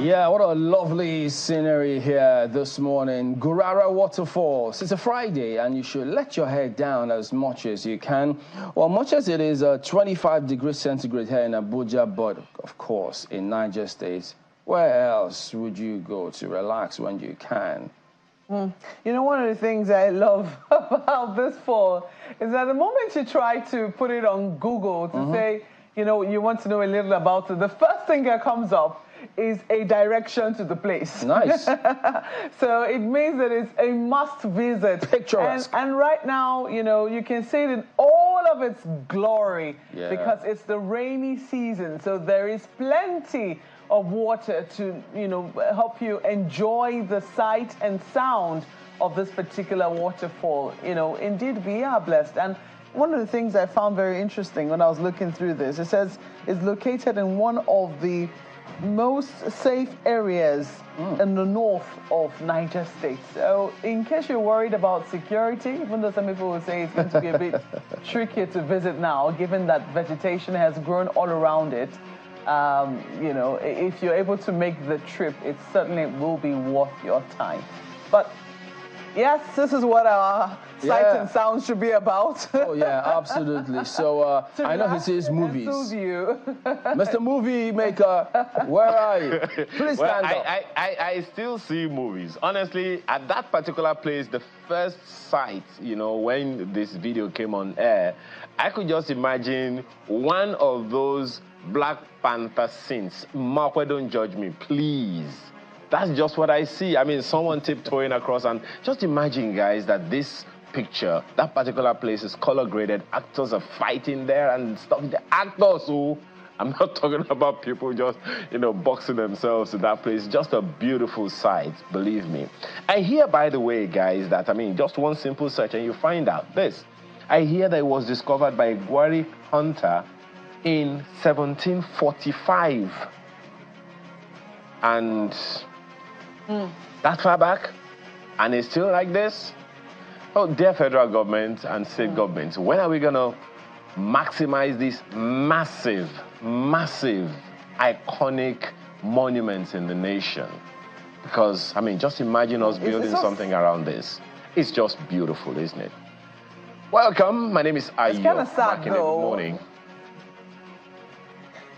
Yeah, what a lovely scenery here this morning. Gurara waterfalls. It's a Friday and you should let your hair down as much as you can. Well, much as it is 25 degrees centigrade here in Abuja, but of course in Niger State, where else would you go to relax when you can? You know, one of the things I love about this fall is that the moment you try to put it on Google to say, you know, you want to know a little about it, the first thing that comes up is a direction to the place. Nice. So it means that it's a must visit. Picturesque. And right now, you know, you can see it in all of its glory because it's the rainy season. So there is plenty of water to, you know, help you enjoy the sight and sound of this particular waterfall. You know, indeed, we are blessed. And one of the things I found very interesting when I was looking through this, it says it's located in one of the most safe areas in the north of Niger State. So in case you're worried about security, even though some people will say it's going to be a bit trickier to visit now, given that vegetation has grown all around it, you know, if you're able to make the trip, it certainly will be worth your time. But yes, this is what our sight and sound should be about. Oh, yeah, absolutely. So I know he says movies. Mr. Movie Maker, where are you? Please stand up. I still see movies. Honestly, at that particular place, the first sight, you know, when this video came on air, I could just imagine one of those Black Panther scenes. Markwe, don't judge me, please. That's just what I see. I mean, someone tiptoeing across, and just imagine, guys, that this picture, that particular place is color graded. Actors are fighting there and stuff. The actors who, I'm not talking about people just, you know, boxing themselves in that place. Just a beautiful sight, believe me. I hear, by the way, guys, that, I mean, just one simple search and you find out this. I hear that it was discovered by a Gwari hunter in 1745. And that far back, and it's still like this. Oh, dear federal government and state governments, when are we going to maximize these massive, iconic monuments in the nation? Because, I mean, just imagine us building something around this. It's just beautiful, isn't it? Welcome. My name is Ayo. It's kind of sad, in the morning.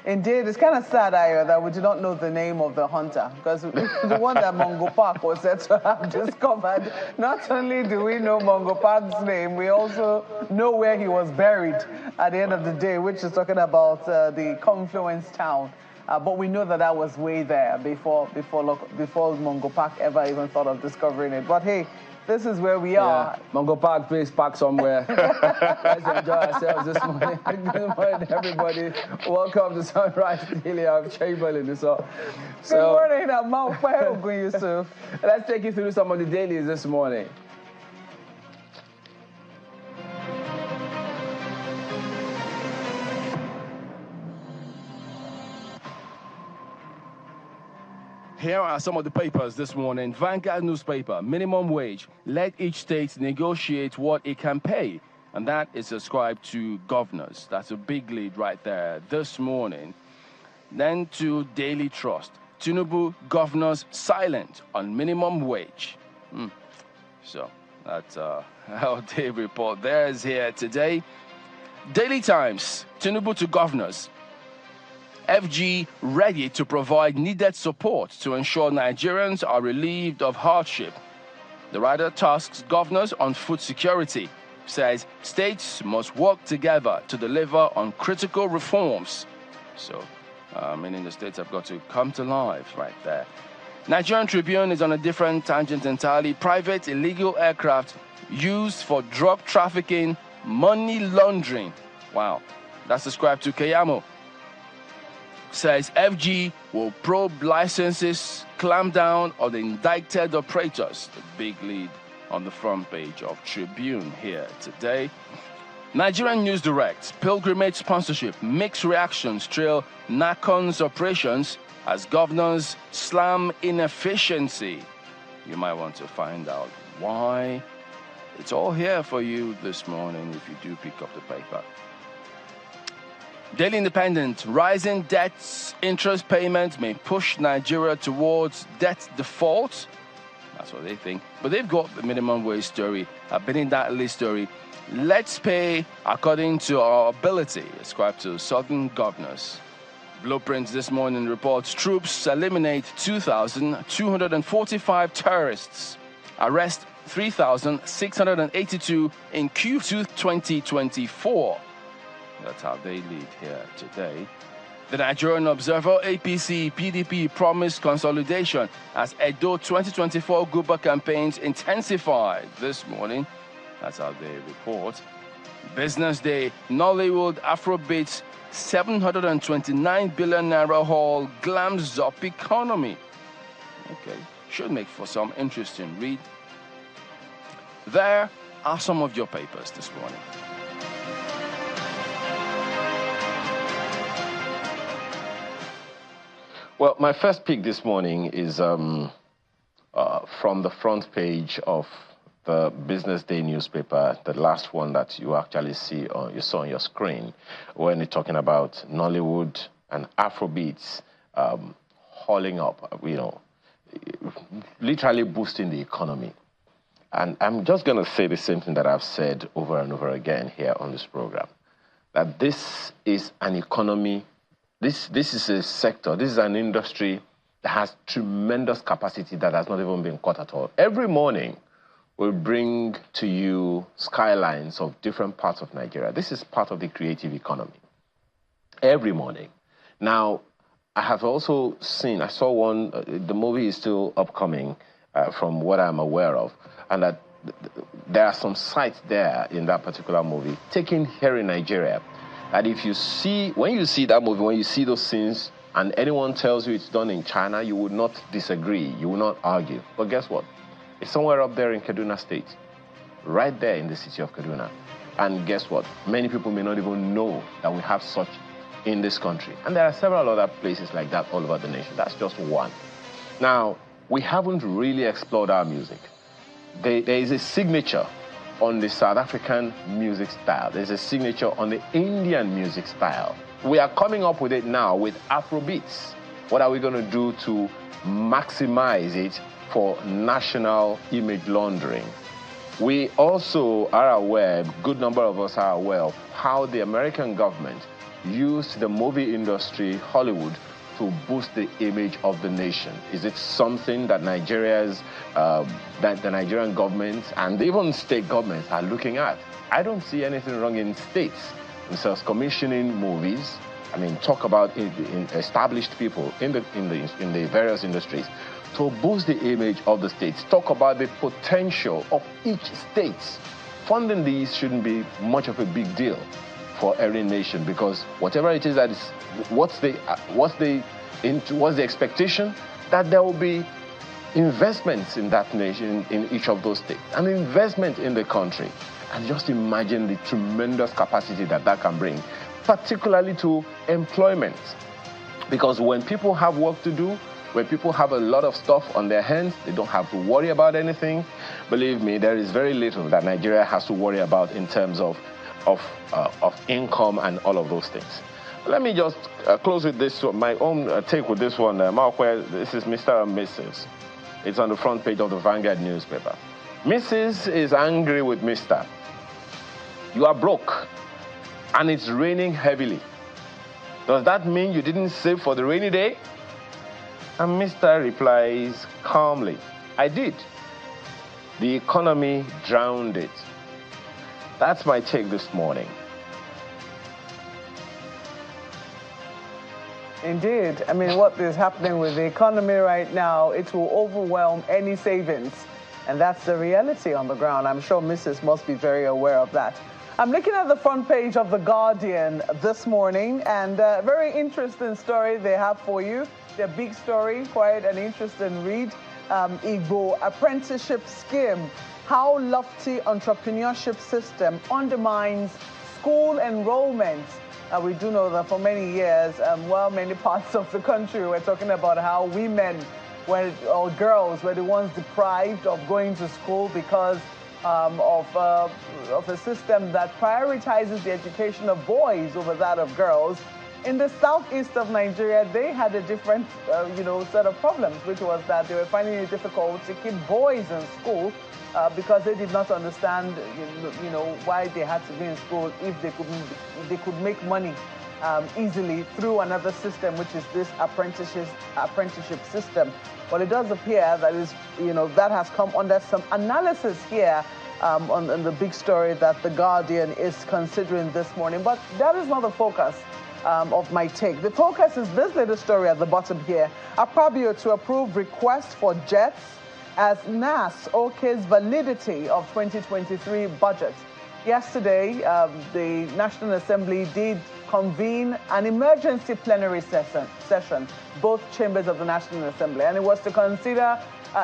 Indeed, it's kind of sad, Ayo, that we do not know the name of the hunter, because the one that Mongo Park was said to have discovered, not only do we know Mongo Park's name, we also know where he was buried at the end of the day, which is talking about the confluence town. But we know that that was way there before Mongo Park ever even thought of discovering it. But hey, this is where we are. Mongo Park, please park somewhere. Let's enjoy ourselves this morning. Good morning, everybody. Welcome to Sunrise Daily. I'm Chamberlain. Good morning, I'm Maupe Yusuf. Let's take you through some of the dailies this morning. Here are some of the papers this morning. Vanguard newspaper, minimum wage. Let each state negotiate what it can pay. And that is ascribed to governors. That's a big lead right there this morning. Then to Daily Trust. Tinubu governors silent on minimum wage. So that's our day report. There's here today. Daily Times, Tinubu to governors. FG ready to provide needed support to ensure Nigerians are relieved of hardship. The writer tasks governors on food security, says states must work together to deliver on critical reforms. So, meaning the states have got to come to life right there. Nigerian Tribune is on a different tangent entirely. Private illegal aircraft used for drug trafficking, money laundering. Wow, that's ascribed to Kayamo. Says FG will probe licenses, clamp down on the indicted operators. The big lead on the front page of Tribune here today. Nigerian News Direct, pilgrimage sponsorship, mixed reactions trail NACON's operations as governors slam inefficiency. You might want to find out why. It's all here for you this morning if you do pick up the paper. Daily Independent, rising debts, interest payments may push Nigeria towards debt default. That's what they think. But they've got the minimum wage story, beneath that list story. Let's pay according to our ability, ascribed to Southern governors. Blueprints this morning reports troops eliminate 2,245 terrorists, arrest 3,682 in Q2 2024. That's how they lead here today. The Nigerian Observer, APC, PDP promised consolidation as Edo 2024 Guba campaigns intensified this morning. That's how they report. Business Day, Nollywood Afrobeats 729 billion naira haul glams up economy. Okay, should make for some interesting read. There are some of your papers this morning. Well, my first pick this morning is from the front page of the Business Day newspaper, the last one that you actually you saw on your screen, when you're talking about Nollywood and Afrobeats hauling up, literally boosting the economy. And I'm just going to say the same thing that I've said over and over again here on this program, that this is an economy, this is a sector, this is an industry that has tremendous capacity that has not even been caught at all. Every morning, we'll bring to you skylines of different parts of Nigeria. This is part of the creative economy. Every morning. Now, I have also seen, I saw one, the movie is still upcoming from what I'm aware of, and that there are some sites there in that particular movie taken here in Nigeria, that if you see, when you see that movie, when you see those scenes, and anyone tells you it's done in China, you would not disagree, you will not argue. But guess what? It's somewhere up there in Kaduna State, right there in the city of Kaduna. And guess what? Many people may not even know that we have such in this country. And there are several other places like that all over the nation. That's just one. Now, we haven't really explored our music. There is a signature on the South African music style. There's a signature on the Indian music style. We are coming up with it now with Afrobeats. What are we going to do to maximize it for national image laundering? We also are aware, a good number of us are aware of how the American government used the movie industry, Hollywood, to boost the image of the nation. Is it something that that the Nigerian government and even state governments are looking at? I don't see anything wrong in states themselves commissioning movies. I mean, talk about in established people in the various industries to boost the image of the states. Talk about the potential of each state. Funding these shouldn't be much of a big deal for every nation, because whatever it is that is, what's the expectation? That there will be investments in that nation, in each of those states, an investment in the country. And just imagine the tremendous capacity that can bring, particularly to employment. Because when people have work to do, when people have a lot of stuff on their hands, they don't have to worry about anything. Believe me, there is very little that Nigeria has to worry about in terms of income and all of those things. Let me just close with this, my own take with this one. This is Mr. and Mrs. It's on the front page of the Vanguard newspaper. Mrs. is angry with Mr. You are broke and it's raining heavily. Does that mean you didn't save for the rainy day? And Mr. replies calmly, I did. The economy drowned it. That's my take this morning. Indeed. I mean, what is happening with the economy right now, it will overwhelm any savings. And that's the reality on the ground. I'm sure Mrs. must be very aware of that. I'm looking at the front page of The Guardian this morning, and a very interesting story they have for you. Their big story, quite an interesting read. Igbo apprenticeship scheme, how lofty entrepreneurship system undermines school enrollment. We do know that for many years, many parts of the country, we're talking about how women or girls were the ones deprived of going to school because of a system that prioritizes the education of boys over that of girls. In the southeast of Nigeria, they had a different, set of problems, which was that they were finding it difficult to keep boys in school because they did not understand, why they had to be in school if they could make money easily through another system, which is this apprenticeship system. Well, it does appear that that has come under some analysis here on the big story that The Guardian is considering this morning. But that is not the focus of my take. The focus is this little story at the bottom here. Akpabio to approve request for jets as NAS okays validity of 2023 budget. Yesterday, the National Assembly did convene an emergency plenary session, both chambers of the National Assembly, and it was to consider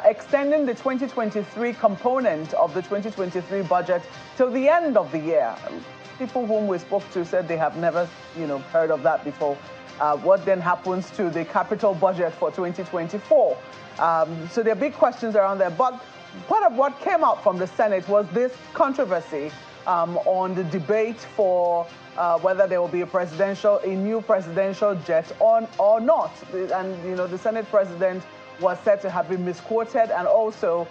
extending the 2023 component of the 2023 budget till the end of the year. People whom we spoke to said they have never, heard of that before. What then happens to the capital budget for 2024? So there are big questions around there. But part of what came out from the Senate was this controversy on the debate for whether there will be a new presidential jet or not. And, the Senate president was said to have been misquoted, and also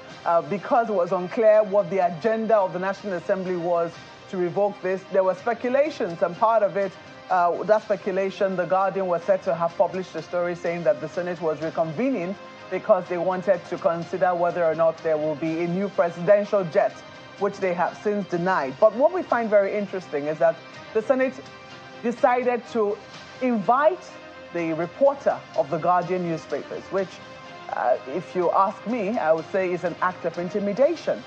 because it was unclear what the agenda of the National Assembly was to revoke this, there were speculations, and part of it, that speculation, The Guardian was said to have published a story saying that the Senate was reconvening because they wanted to consider whether or not there will be a new presidential jet, which they have since denied. But what we find very interesting is that the Senate decided to invite the reporter of The Guardian newspapers, which, if you ask me, I would say is an act of intimidation.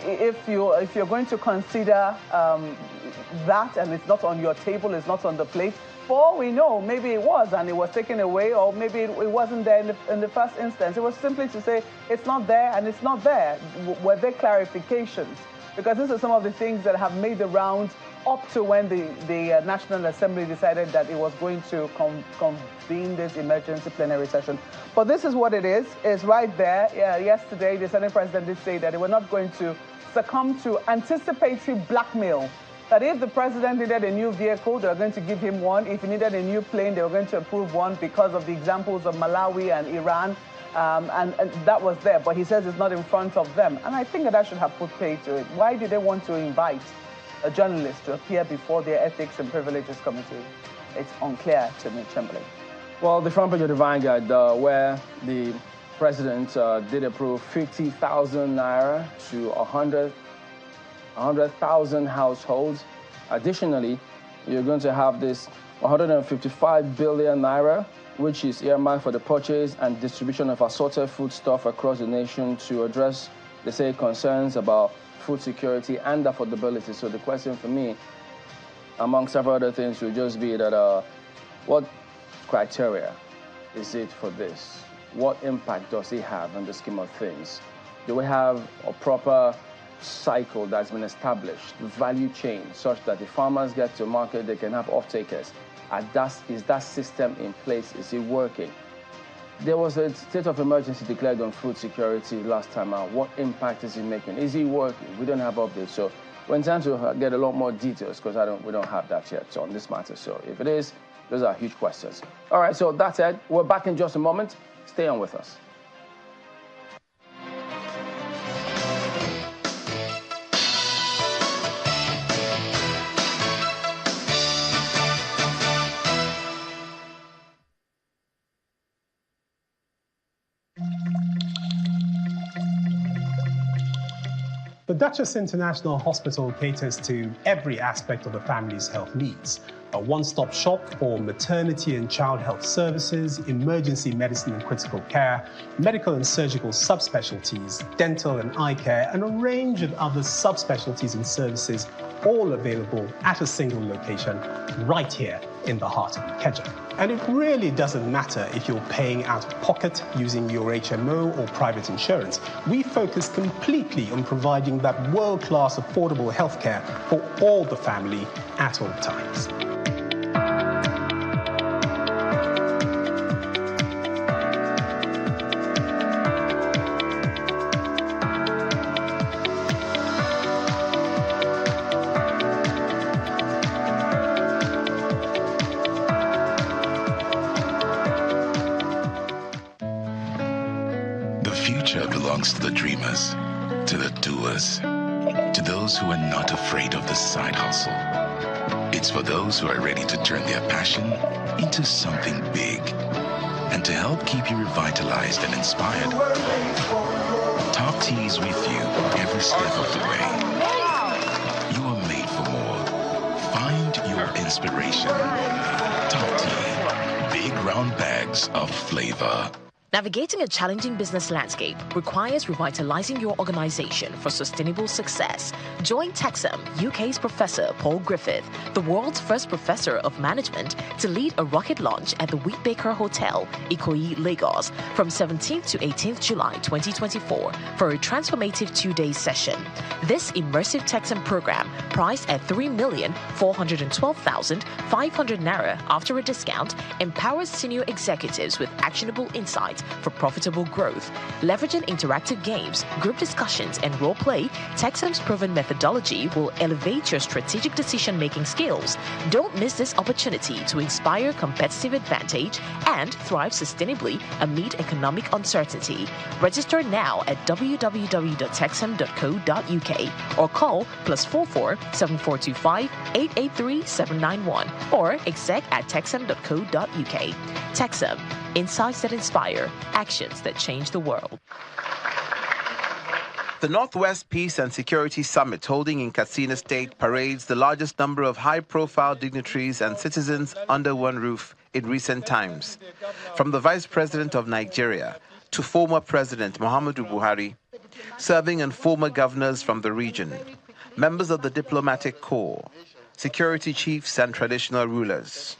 If you're going to consider that and it's not on your table, it's not on the plate, for all we know, maybe it was and it was taken away, or maybe it wasn't there in the first instance. It was simply to say it's not there and it's not there. Were there clarifications? Because these are some of the things that have made the rounds up to when the National Assembly decided that it was going to convene this emergency plenary session. But this is what it is. It's right there. Yesterday, the Senate President did say that they were not going to succumb to anticipatory blackmail. That if the president needed a new vehicle, they were going to give him one. If he needed a new plane, they were going to approve one because of the examples of Malawi and Iran. And that was there. But he says it's not in front of them. And I think that should have put pay to it. Why did they want to invite a journalist to appear before their Ethics and Privileges Committee? It's unclear to me, Chamberlain. Well, the front page of the Vanguard, where the president did approve 50,000 naira to 100,000 households. Additionally, you're going to have this 155 billion naira, which is earmarked for the purchase and distribution of assorted foodstuff across the nation to address, they say, concerns about food security and affordability. So the question for me, among several other things, would just be that what criteria is it for this? What impact does it have in the scheme of things? Do we have a proper cycle that's been established, value chain, such that the farmers get to market, they can have off-takers? Is that system in place? Is it working? There was a state of emergency declared on food security last time out. What impact is it making? Is it working? We don't have updates. So we're in time to get a lot more details because we don't have that yet on this matter. So if it is, those are huge questions. All right, so that's it. We're back in just a moment. Stay on with us. The Duchess International Hospital caters to every aspect of the family's health needs. A one-stop shop for maternity and child health services, emergency medicine and critical care, medical and surgical subspecialties, dental and eye care, and a range of other subspecialties and services, all available at a single location right here in the heart of Ikeja. And it really doesn't matter if you're paying out of pocket using your HMO or private insurance. We focus completely on providing that world-class affordable healthcare for all the family at all times. future belongs to the dreamers, to the doers, to those who are not afraid of the side hustle. It's for those who are ready to turn their passion into something big. And to help keep you revitalized and inspired, Top Tea is with you every step of the way. You are made for more. Find your inspiration. Top Tea, big round bags of flavor. Navigating a challenging business landscape requires revitalizing your organization for sustainable success. Join Texam, UK's Professor Paul Griffith, the world's first professor of management, to lead a rocket launch at the Wheatbaker Hotel, Ikoyi, Lagos, from 17th to 18th July 2024 for a transformative 2-day session. This immersive Texam program, priced at 3,412,500 Naira after a discount, empowers senior executives with actionable insights for profitable growth. Leveraging interactive games, group discussions, and role play, Texam's proven methodology will elevate your strategic decision-making skills. Don't miss this opportunity to inspire competitive advantage and thrive sustainably amid economic uncertainty. Register now at www.texam.co.uk or call +44 7425 883 791 or exec@texam.co.uk. Texam. Insights that inspire, actions that change the world. The Northwest Peace and Security Summit holding in Katsina State parades the largest number of high-profile dignitaries and citizens under one roof in recent times. From the Vice President of Nigeria to former President Muhammadu Buhari, serving and former governors from the region, members of the diplomatic corps, security chiefs and traditional rulers.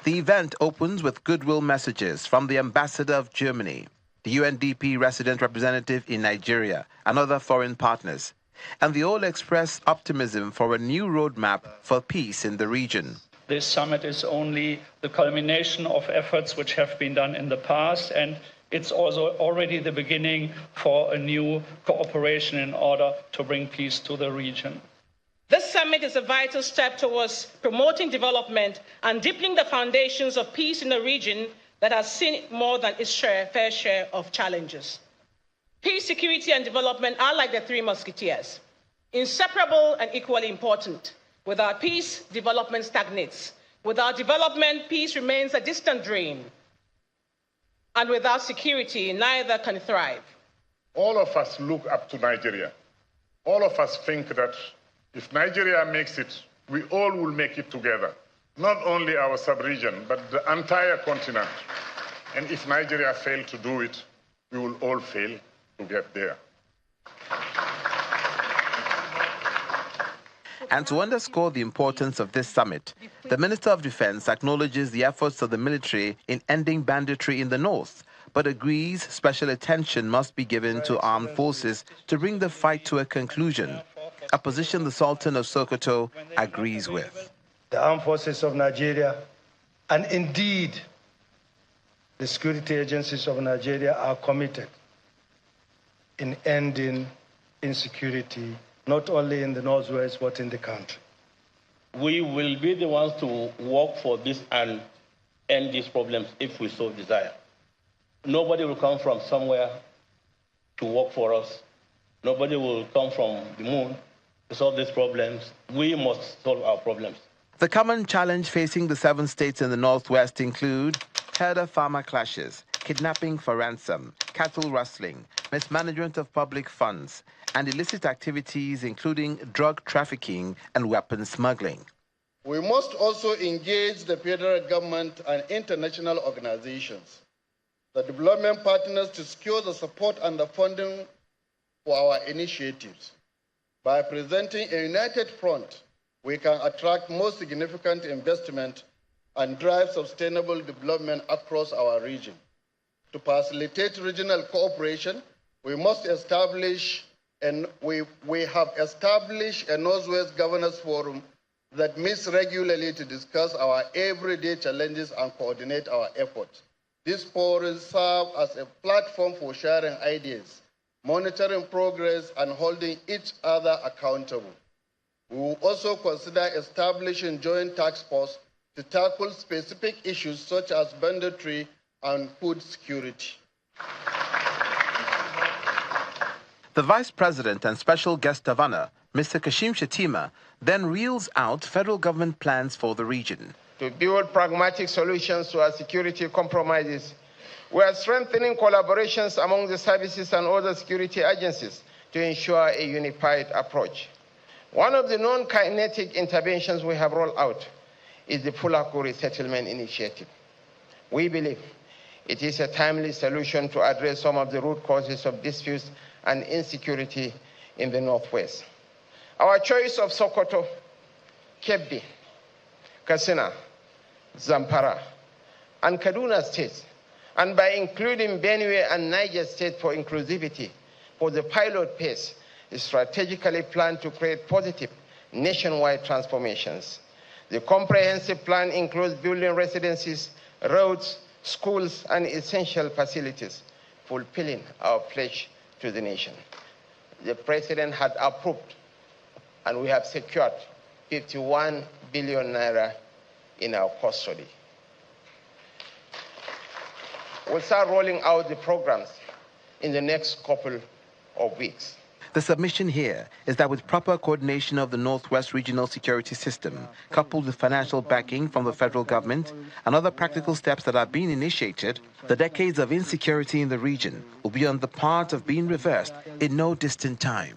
The event opens with goodwill messages from the Ambassador of Germany, the UNDP resident representative in Nigeria, and other foreign partners, and they all express optimism for a new roadmap for peace in the region. This summit is only the culmination of efforts which have been done in the past, and it's also already the beginning for a new cooperation in order to bring peace to the region. This summit is a vital step towards promoting development and deepening the foundations of peace in a region that has seen more than its fair share of challenges. Peace, security, and development are like the three musketeers, inseparable and equally important. Without peace, development stagnates. Without development, peace remains a distant dream. And without security, neither can thrive. All of us look up to Nigeria. All of us think that if Nigeria makes it, we all will make it together. Not only our sub-region, but the entire continent. And if Nigeria fails to do it, we will all fail to get there. And to underscore the importance of this summit, the Minister of Defense acknowledges the efforts of the military in ending banditry in the north, but agrees special attention must be given to armed forces to bring the fight to a conclusion, a position the Sultan of Sokoto agrees with. The armed forces of Nigeria, and indeed the security agencies of Nigeria, are committed in ending insecurity, not only in the Northwest, but in the country. We will be the ones to work for this and end these problems if we so desire. Nobody will come from somewhere to work for us. Nobody will come from the moon to solve these problems. We must solve our problems. The common challenge facing the 7 states in the Northwest include herder-farmer clashes, kidnapping for ransom, cattle rustling, mismanagement of public funds, and illicit activities including drug trafficking and weapons smuggling. We must also engage the federal government and international organizations, the development partners, to secure the support and the funding for our initiatives. By presenting a united front, we can attract more significant investment and drive sustainable development across our region. To facilitate regional cooperation, we must establish, and we have established a Northwest Governors Forum that meets regularly to discuss our everyday challenges and coordinate our efforts. These forums serve as a platform for sharing ideas, monitoring progress, and holding each other accountable. We will also consider establishing joint task force to tackle specific issues such as banditry and food security. The Vice President and Special Guest of Honor, Mr. Kashim Shettima, then reels out federal government plans for the region. To build pragmatic solutions to our security compromises, we are strengthening collaborations among the services and other security agencies to ensure a unified approach. One of the non-kinetic interventions we have rolled out is the Fulaku Resettlement Initiative. We believe it is a timely solution to address some of the root causes of disputes and insecurity in the Northwest. Our choice of Sokoto, Kebbi, Katsina, Zamfara, and Kaduna states, and by including Benue and Niger State for inclusivity for the pilot phase, is strategically planned to create positive nationwide transformations. The comprehensive plan includes building residencies, roads, schools, and essential facilities, fulfilling our pledge to the nation. The President had approved, and we have secured 51 billion naira in our custody. We'll start rolling out the programs in the next couple of weeks. The submission here is that with proper coordination of the Northwest Regional Security System, coupled with financial backing from the federal government and other practical steps that are being initiated, the decades of insecurity in the region will be on the path of being reversed in no distant time.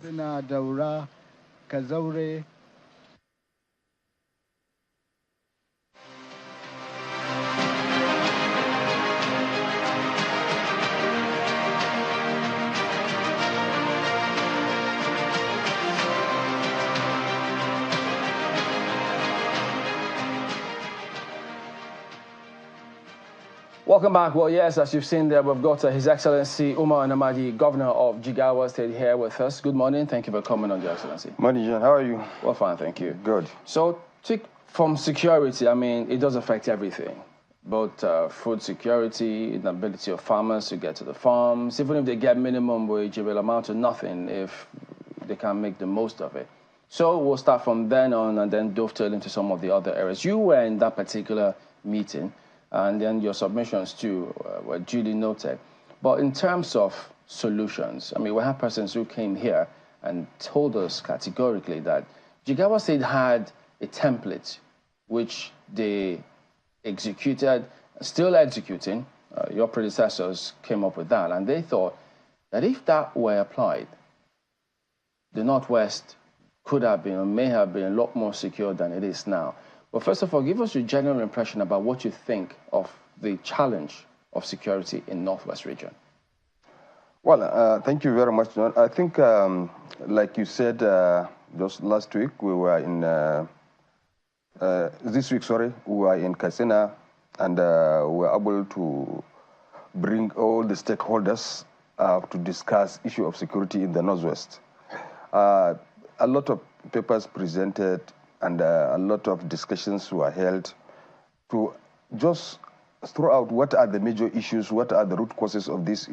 Welcome back. Well, yes, as you've seen there, we've got His Excellency Umar Namadi, Governor of Jigawa State, here with us. Good morning. Thank you for coming on, Your Excellency. Morning, John. How are you? Well, fine, thank you. Good. So, from security, I mean, it does affect everything. Both food security, inability of farmers to get to the farms. Even if they get minimum wage, it will amount to nothing if they can't make the most of it. So we'll start from then on and then dovetail into some of the other areas. You were in that particular meeting, and then your submissions too were duly noted. But in terms of solutions, I mean, we have persons who came here and told us categorically that Jigawa State had a template which they executed, still executing. Your predecessors came up with that, and they thought that if that were applied, the Northwest could have been or may have been a lot more secure than it is now. But first of all, give us your general impression about what you think of the challenge of security in Northwest region. Well, thank you very much, John. I think, like you said, just last week, we were in, this week, sorry, we were in Katsina, and we were able to bring all the stakeholders to discuss issue of security in the Northwest. A lot of papers presented, and a lot of discussions were held to just throw out what are the major issues, what are the root causes of these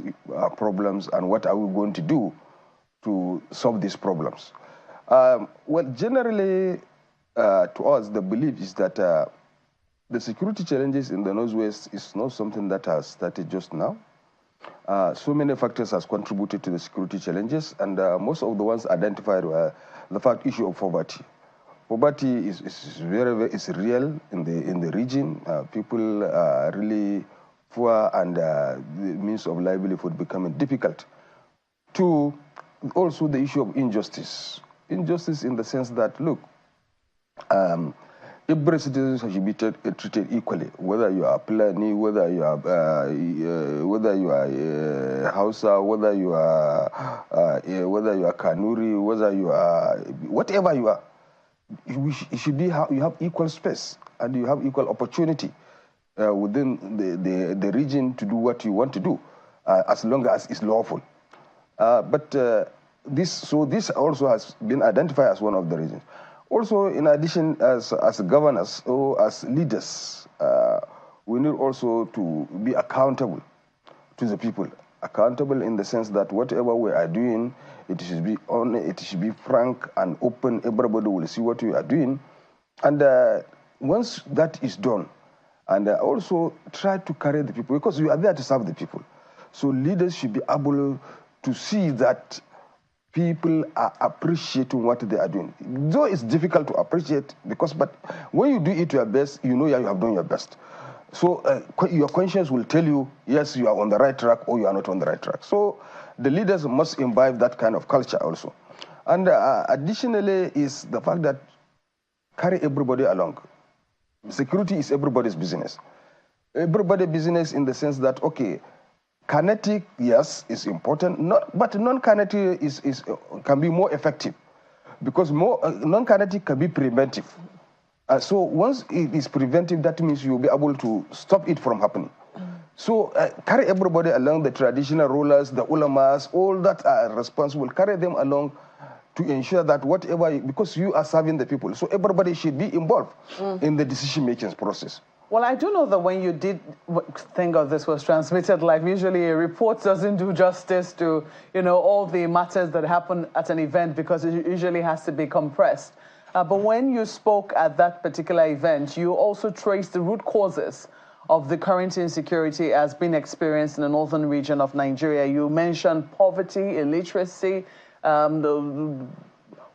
problems, and what are we going to do to solve these problems. Well, generally, to us, the belief is that the security challenges in the Northwest is not something that has started just now. So many factors has contributed to the security challenges, and most of the ones identified were the fact issue of poverty. Poverty is real in the region. People are really poor, and the means of livelihood becoming difficult. Two, also the issue of injustice. Injustice in the sense that, look, every citizen should be treated equally, whether you are Fulani, whether you are Hausa, whether you are Kanuri, whether you are whatever you are. You should be, you have equal space and you have equal opportunity within the region to do what you want to do, as long as it's lawful. This also has been identified as one of the reasons. Also, in addition, as governors or as leaders, we need also to be accountable to the people. Accountable in the sense that whatever we are doing, it should be honest, it should be frank and open. Everybody will see what we are doing. And once that is done, and also try to carry the people, because you are there to serve the people. So leaders should be able to see that people are appreciating what they are doing. Though it's difficult to appreciate, but when you do it your best, you know you have done your best. So your conscience will tell you, yes, you are on the right track or you are not on the right track. So the leaders must imbibe that kind of culture also. And additionally is the fact that carry everybody along. Security is everybody's business. Everybody's business in the sense that, okay, kinetic, yes, is important, but non-kinetic can be more effective, because non-kinetic can be preventive. So once it is preventive, that means you'll be able to stop it from happening. So carry everybody along, the traditional rulers, the ulamas, all that are responsible, carry them along to ensure that whatever, because you are serving the people, so everybody should be involved in the decision-making process. Well, I do know that when you did think of this was transmitted live, usually a report doesn't do justice to, all the matters that happen at an event, because it usually has to be compressed. But when you spoke at that particular event, you also traced the root causes of the current insecurity as being experienced in the northern region of Nigeria. You mentioned poverty, illiteracy, the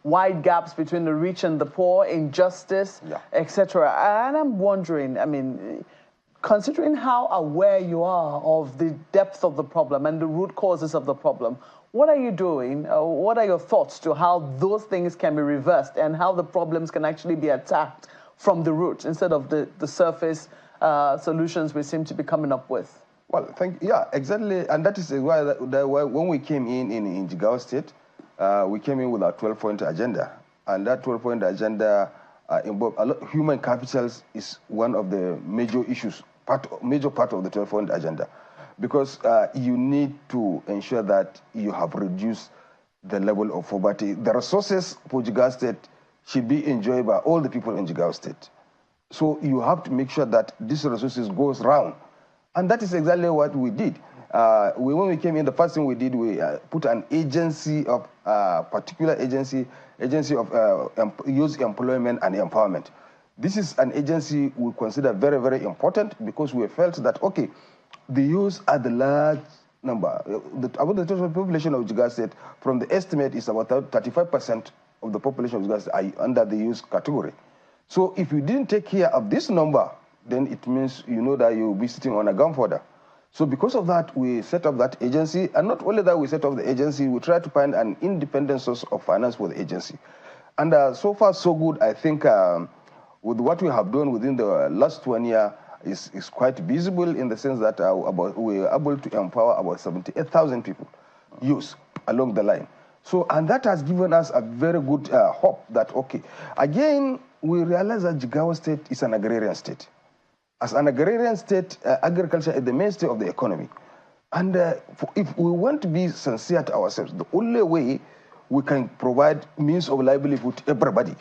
wide gaps between the rich and the poor, injustice, etc. And I'm wondering, considering how aware you are of the depth of the problem and the root causes of the problem, what are you doing? What are your thoughts to how those things can be reversed and how the problems can actually be attacked from the root instead of the surface solutions we seem to be coming up with? Well, exactly. And that is why when we came in Jigawa State, we came in with our 12-point agenda. And that 12-point agenda involved human capital is one of the major issues, major part of the 12-point agenda. Because you need to ensure that you have reduced the level of poverty. The resources for Jigawa State should be enjoyed by all the people in Jigawa State. So you have to make sure that these resources goes round. And that is exactly what we did. When we came in, the first thing we did, we put an agency of, particular agency of youth employment and empowerment. This is an agency we consider very, very important, because we felt that, okay, the youth are the large number. About the total population of Jigawa State, from the estimate, is about 35% of the population of Jigawa State are under the youth category. So if you didn't take care of this number, then it means that you'll be sitting on a gunpowder. So because of that, we set up that agency. And not only that we set up the agency, we try to find an independent source of finance for the agency. And so far, so good. I think with what we have done within the last 1 year is quite visible, in the sense that we were able to empower about 78,000 people, youth, along the line. So, and that has given us a very good hope that, okay, again, we realize that Jigawa State is an agrarian state. As an agrarian state, agriculture is the mainstay of the economy. And if we want to be sincere to ourselves, the only way we can provide means of livelihood to everybody,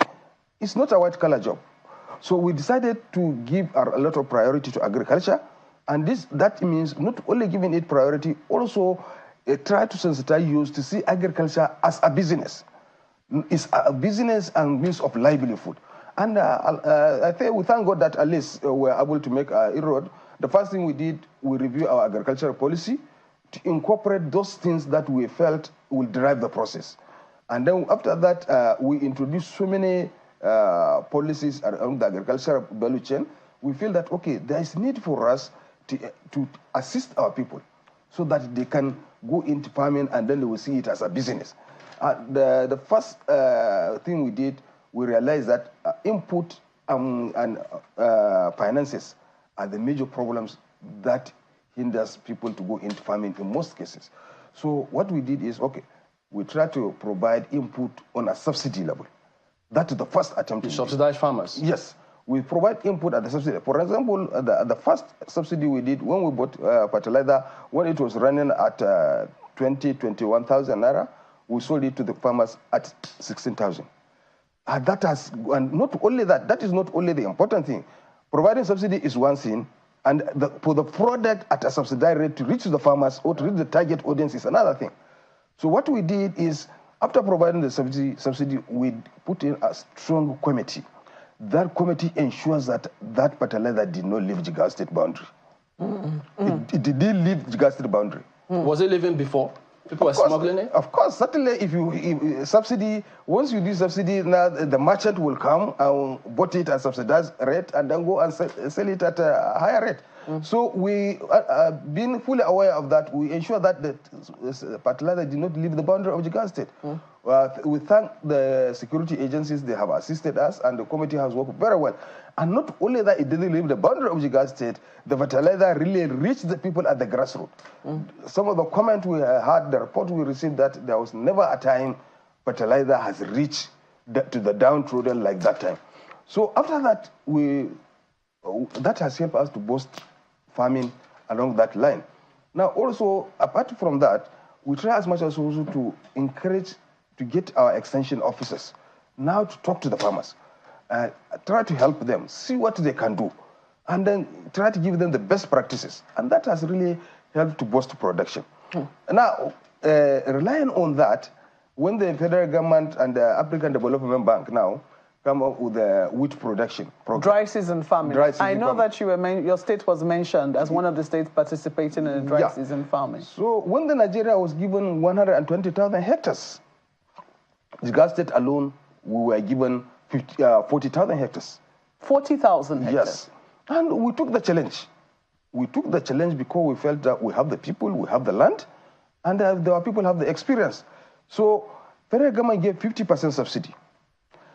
it's not a white-collar job. So we decided to give a lot of priority to agriculture. And that means not only giving it priority, also try to sensitize youth to see agriculture as a business. It's a business and means of livelihood. And I think we thank God that at least we're able to make a inroad. The first thing we did, we reviewed our agricultural policy to incorporate those things that we felt will drive the process. And then after that, we introduced so many policies around the agricultural value chain. We feel that, okay, there is need for us to assist our people so that they can go into farming, and then they will see it as a business. The first thing we did, we realized that input and finances are the major problems that hinders people to go into farming in most cases. So what we did is, okay, we try to provide input on a subsidy level. That is the first attempt. To subsidize farmers? Yes. We provide input at the subsidy. For example, the first subsidy we did when we bought fertilizer, when it was running at 21,000 naira, we sold it to the farmers at 16,000. That has, and not only that, that is not only the important thing. Providing subsidy is one thing, and for the product at a subsidized rate to reach the farmers or to reach the target audience is another thing. So what we did is, after providing the subsidy, we put in a strong committee that committee ensures that that fertilizer did not leave Jigawa state boundary. It didn't leave Jigawa state boundary. Was it leaving before? People were smuggling it? Of course, certainly if subsidy, once you do subsidy, now the merchant will come and bought it at subsidized rate and then go and sell it at a higher rate. So we, being fully aware of that, we ensure that the fertilizer did not leave the boundary of Jigawa state. We thank the security agencies, they have assisted us, and the committee has worked very well. And not only that, it didn't leave the boundary of Jigawa state, the fertilizer really reached the people at the grassroots. Some of the comment we had, the report we received, that there was never a time fertilizer has reached to the downtrodden like that time. So after that, that has helped us to boost farming along that line. Now also, apart from that, we try as much as possible to encourage, to get our extension officers now to talk to the farmers, try to help them, see what they can do, and then try to give them the best practices. And that has really helped to boost production. Now, relying on that, when the federal government and the African Development Bank now come up with the wheat production program. Dry season farming. I know that your state was mentioned as one of the states participating in dry season farming. So when the Nigeria was given 120,000 hectares, Jigawa state alone, we were given 40,000 hectares. 40,000 hectares? Yes. And we took the challenge. We took the challenge because we felt that we have the people, we have the land, and our people have the experience. So federal government gave 50% subsidy.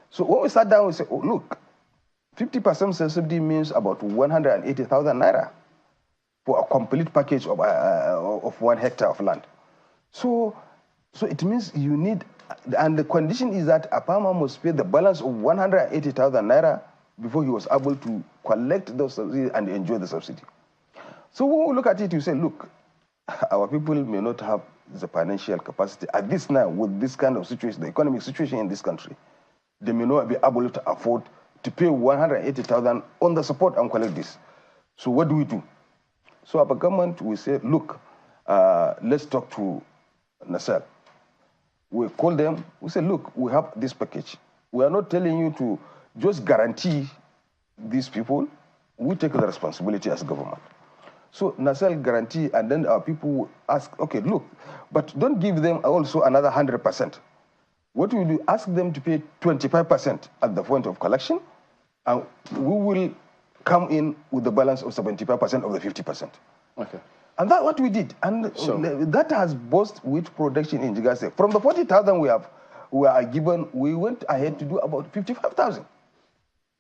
So when we sat down, we said, oh, look, 50% subsidy means about 180,000 naira for a complete package of 1 hectare of land. So it means you need, and the condition is that a farmer must pay the balance of 180,000 naira before he was able to collect those subsidies and enjoy the subsidy. So when we look at it, you say, look, our people may not have the financial capacity at this time with this kind of situation, the economic situation in this country. They may not be able to afford to pay 180,000 on the support and collect this. So what do we do? So our government, we say, look, let's talk to Nasarawa. We call them, we say, look, we have this package. We are not telling you to just guarantee these people. We take the responsibility as government. So Nasarawa guarantee, and then our people will ask, okay, look, but don't give them also another 100%. What we do, ask them to pay 25% at the point of collection, and we will come in with the balance of 75% of the 50%. Okay. And that's what we did. And that has boosted wheat production in Jigawa State. From the 40,000 we are given, we went ahead to do about 55,000.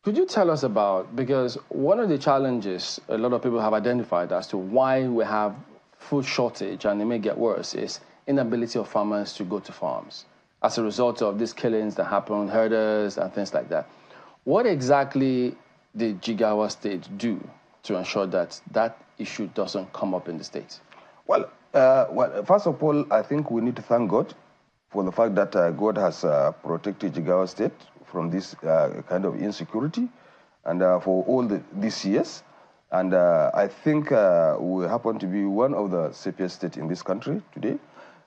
Could you tell us about, because one of the challenges a lot of people have identified as to why we have food shortage, and it may get worse, is inability of farmers to go to farms as a result of these killings that happen, herders and things like that. What exactly did Jigawa State do to ensure that that issue doesn't come up in the state? Well, first of all, I think we need to thank God for the fact that God has protected Jigawa State from this kind of insecurity, and for all these years. And I think we happen to be one of the safest states in this country today.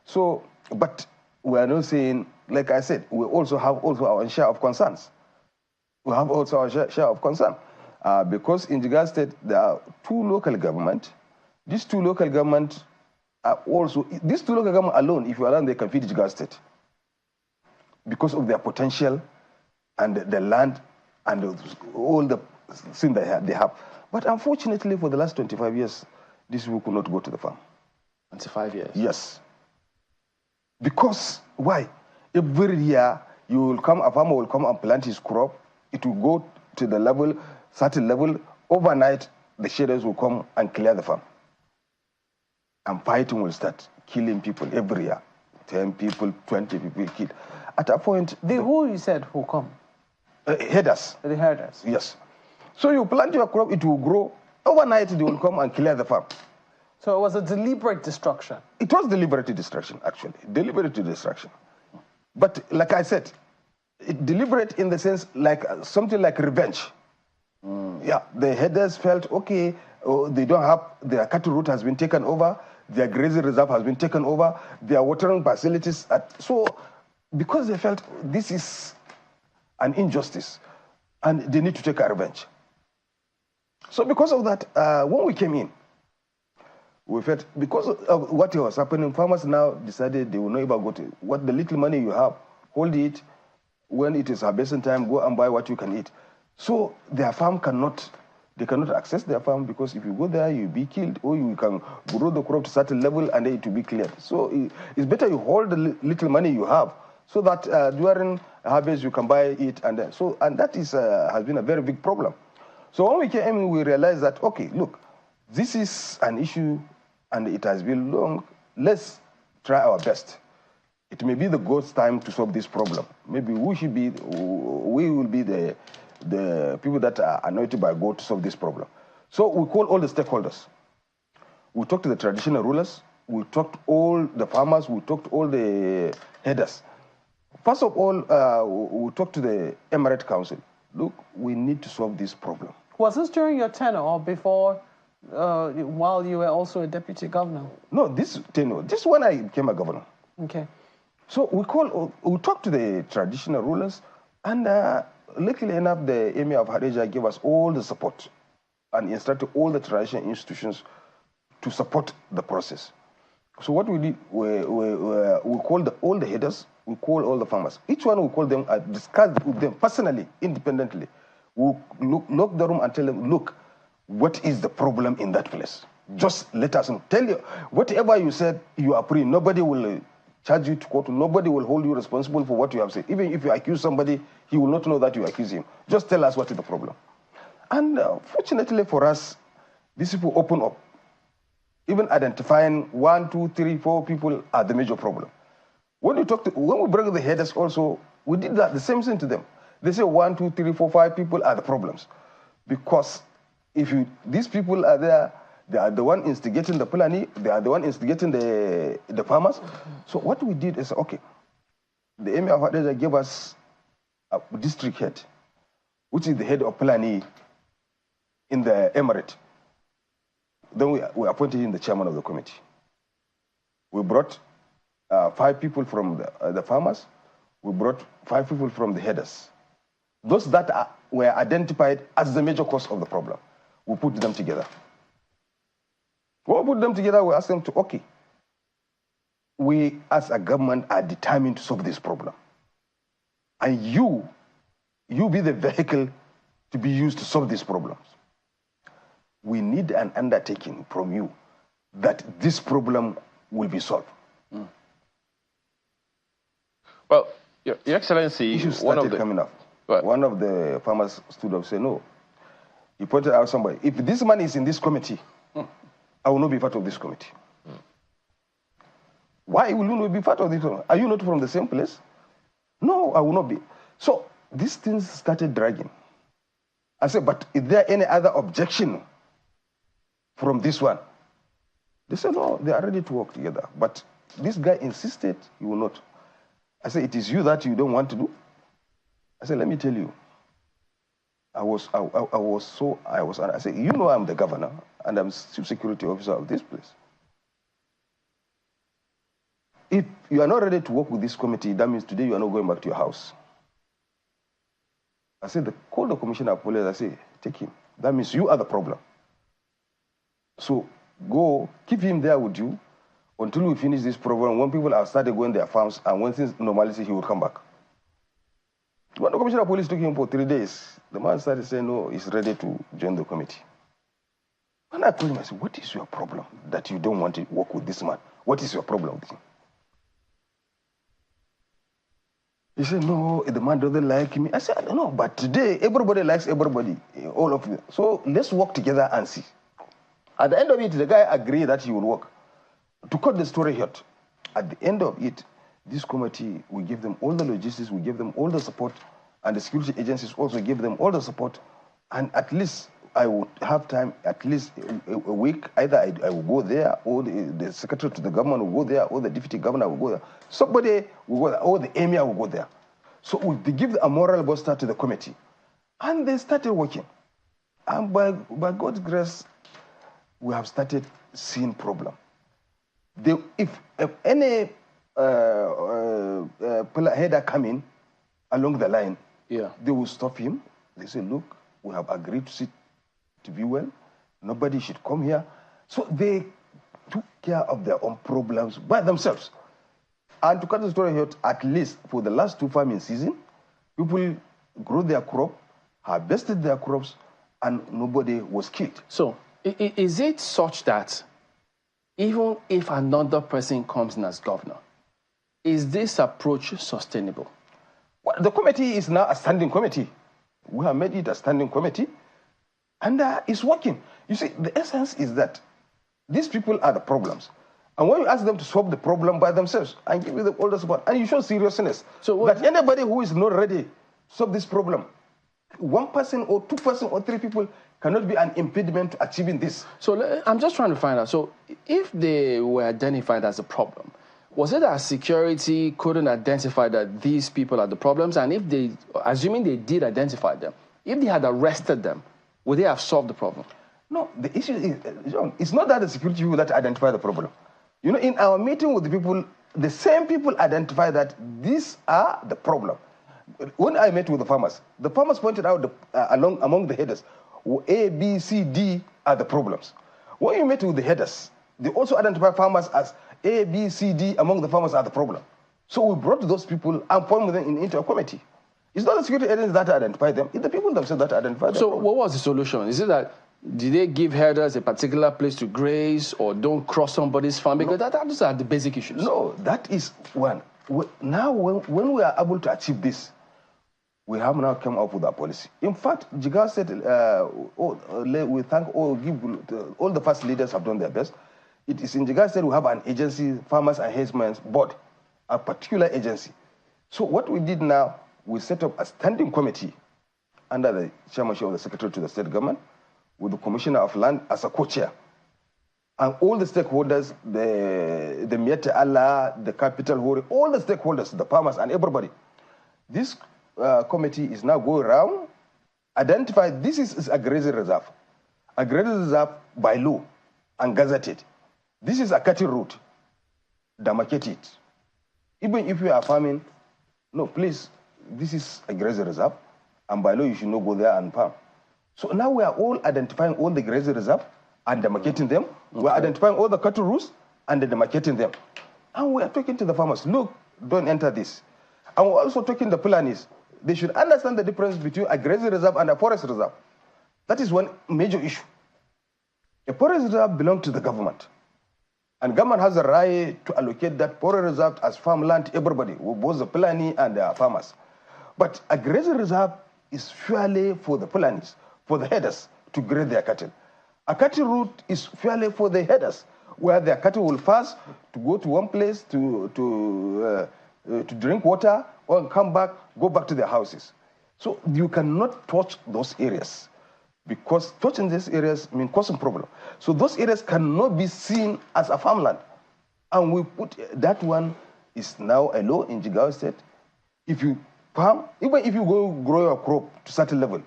So, but we are not saying, like I said, we also have our share of concerns. We have also our share of concern. Because in Jigawa State, there are 2 local governments. These 2 local governments are also, these 2 local governments alone, if you allow them, they can feed Jigawa State because of their potential and the land and all the things they have. But unfortunately, for the last 25 years, these people could not go to the farm. 25 years? Yes. Because, why? Every year, a farmer will come and plant his crop. It will go to the level, certain level. Overnight, the shaders will come and clear the farm. And fighting will start, killing people every year. 10 people, 20 people killed. At a point... Who you said who come? Herders. The herders? Yes. So you plant your crop, it will grow. Overnight, they will come and clear the farm. So it was a deliberate destruction? It was deliberate destruction, actually. Deliberate destruction. But like I said, deliberate in the sense like something like revenge. Yeah, the herders felt, okay, they don't have, their cattle route has been taken over, their grazing reserve has been taken over, their watering facilities. So because they felt this is an injustice, and they need to take a revenge. So because of that, when we came in, we felt, because of what was happening, farmers now decided they will not even go to, what the little money you have, hold it. When it is harvesting time, go and buy what you can eat. So their farm they cannot access their farm, because if you go there, you'll be killed, or you can grow the crop to a certain level and then it will be cleared. So it's better you hold the little money you have, so that during harvest you can buy it, and that has been a very big problem. So when we came in, we realized that, okay, look, this is an issue and it has been long. Let's try our best. It may be the God's time to solve this problem. Maybe we will be the people that are anointed by God to solve this problem. So we call all the stakeholders. We talked to the traditional rulers. We talked to all the farmers. We talked to all the headers. First of all, we talked to the Emirate Council. Look, we need to solve this problem. Was this during your tenure or before, while you were also a deputy governor? No, this tenure. This when I became a governor. Okay. So we talked to the traditional rulers, and luckily enough, the Emir of Hadejia gave us all the support and instructed all the traditional institutions to support the process. So what we did, we called all the headers, we called all the farmers. Each one we called them, discussed with them personally, independently. We lock the room and tell them, look, what is the problem in that place? Just let us know. Tell you, whatever you said, you are free. Nobody will charge you to court. Nobody will hold you responsible for what you have said. Even if you accuse somebody, he will not know that you accuse him. Just tell us what is the problem. And fortunately for us, these people open up. Even identifying 1, 2, 3, 4 people are the major problem. When we bring the headers also, we did that, the same thing to them. They say 1, 2, 3, 4, 5 people are the problems. Because if these people are there, they are the one instigating the Fulani, they are the one instigating the farmers. So what we did is, okay, the Emir of Hadejia gave us a district head, which is the head of Fulani in the Emirate. Then we appointed him the chairman of the committee. We brought 5 people from the farmers. We brought 5 people from the headers. Those that were identified as the major cause of the problem, we put them together. When we put them together, we asked them to, okay, we as a government are determined to solve this problem. And you be the vehicle to be used to solve these problems. We need an undertaking from you that this problem will be solved. Mm. Well, Your Excellency, issues started coming up. Right. One of the farmers stood up and said, no. He pointed out somebody. If this man is in this committee, I will not be part of this committee. Why will you not be part of this committee? Are you not from the same place? No, I will not be. So these things started dragging. I said, but is there any other objection from this one? They said, no, they are ready to work together. But this guy insisted he will not. I said, it is you that you don't want to do? I said, let me tell you. I said, you know I'm the governor and I'm chief security officer of this place. If you are not ready to work with this committee, that means today you are not going back to your house. I said, call the commissioner of police. I said, take him. That means you are the problem. So go, keep him there with you until we finish this program. When people have started going their farms and when things normality, he will come back. When the commissioner of police took him for 3 days, the man started saying, no, he's ready to join the committee. And I told him, I said, what is your problem that you don't want to work with this man? What is your problem with him? He said, no, the man doesn't like me. I said, I don't know, but today everybody likes everybody, all of you. So let's work together and see. At the end of it, the guy agreed that he would work. To cut the story short, at the end of it, this committee, we give them all the logistics, we give them all the support, and the security agencies also give them all the support. And at least I would have time, at least a week, either I will go there, or the secretary to the government will go there, or the deputy governor will go there. Somebody will go there, or the emir will go there. So we give a moral booster to the committee. And they started working. And by God's grace, we have started seeing problem. If any header come in along the line, they will stop him, They say, look, we have agreed to sit to be well. Nobody should come here. So they took care of their own problems by themselves. And to cut the story short, at least for the last 2 farming seasons, people grew their crop, harvested their crops, and nobody was killed. So is it such that even if another person comes in as governor, is this approach sustainable? Well, the committee is now a standing committee. We have made it a standing committee, and it's working. You see, the essence is that these people are the problems. And when you ask them to solve the problem by themselves and give them all the support, and you show seriousness, so that anybody who is not ready to solve this problem, 1 person or 2 persons or 3 people cannot be an impediment to achieving this. So I'm just trying to find out, so if they were identified as a problem, was it that security couldn't identify that these people are the problems? And if they, assuming they did identify them, if they had arrested them, would they have solved the problem? No, the issue is, John, it's not that the security people that identify the problem. You know, in our meeting with the people, the same people identify that these are the problem. When I met with the farmers pointed out among the headers, A, B, C, D are the problems. When you met with the headers, they also identify farmers as A, B, C, D among the farmers are the problem. So we brought those people and formed them into a committee. It's not the security agencies that identify them, it's the people themselves that identify them. So what was the solution? Is it that, did they give herders a particular place to graze or don't cross somebody's farm? Because those are the basic issues. No, that is one. Now, when we are able to achieve this, we have now come up with our policy. In fact, Jigawa said, we thank all the first leaders have done their best. It is in Jigawa said we have an agency, Farmers and Herdsmen's Board, a particular agency. So what we did now, we set up a standing committee under the chairmanship of the Secretary to the State Government, with the Commissioner of Land as a co-chair. And all the stakeholders, the Miete Allah, the capital Hori, all the stakeholders, the farmers and everybody. This committee is now going around, identify this is a grazing reserve. A grazing reserve by law and gazetted. This is a cattle route, demarcate it. Even if you are farming, no, please, this is a grazing reserve, and by law you should not go there and farm. So now we are all identifying all the grazing reserve and demarcating them. Okay. We're identifying all the cattle routes and demarcating them. And we are talking to the farmers, look, don't enter this. And we're also talking to the Fulanis. They should understand the difference between a grazing reserve and a forest reserve. That is one major issue. A forest reserve belongs to the government. And government has a right to allocate that forest reserve as farmland to everybody, both the Fulani and the farmers. But a grazing reserve is purely for the Fulanis, for the herders to graze their cattle. A cattle route is purely for the herders, where their cattle will pass to go to one place to drink water or come back, go back to their houses. So you cannot touch those areas, because touching these areas means causing problem. So those areas cannot be seen as a farmland. And we put that one is now a law in Jigawa State. If you farm, even if you go grow your crop to a certain level,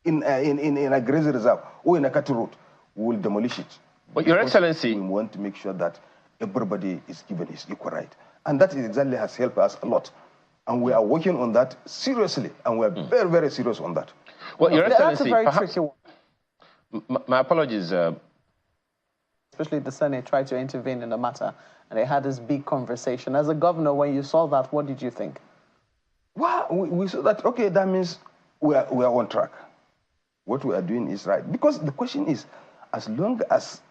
in a grazing reserve or in a cattle route, we will demolish it. But Your Excellency, we want to make sure that everybody is given his equal right. And that exactly has helped us a lot. And we are working on that seriously, and we are very, very serious on that. Well, Your Excellency, that's a very tricky one. My apologies. Especially the Senate tried to intervene in the matter, and they had this big conversation. As a governor, when you saw that, what did you think? Well, we saw that, okay, that means we are on track. What we are doing is right. Because the question is, as long as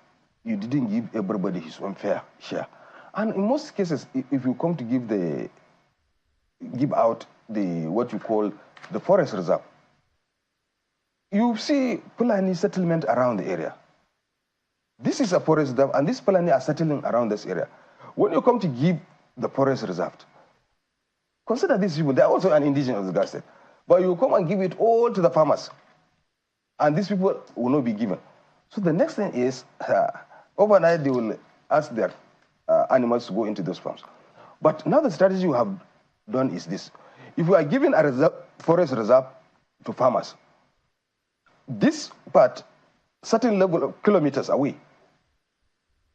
you didn't give everybody his own fair share, and in most cases, if you come to give out what you call the forest reserve, you see Fulani settlement around the area. This is a forest reserve, and these Fulani are settling around this area. When you come to give the forest reserve, consider these people, they are also an indigenous of the Jigawa State, but you come and give it all to the farmers, and these people will not be given. So the next thing is, overnight they will ask their animals to go into those farms. But now the strategy we have done is this. If we are giving a forest reserve to farmers, this part, certain level of kilometers away,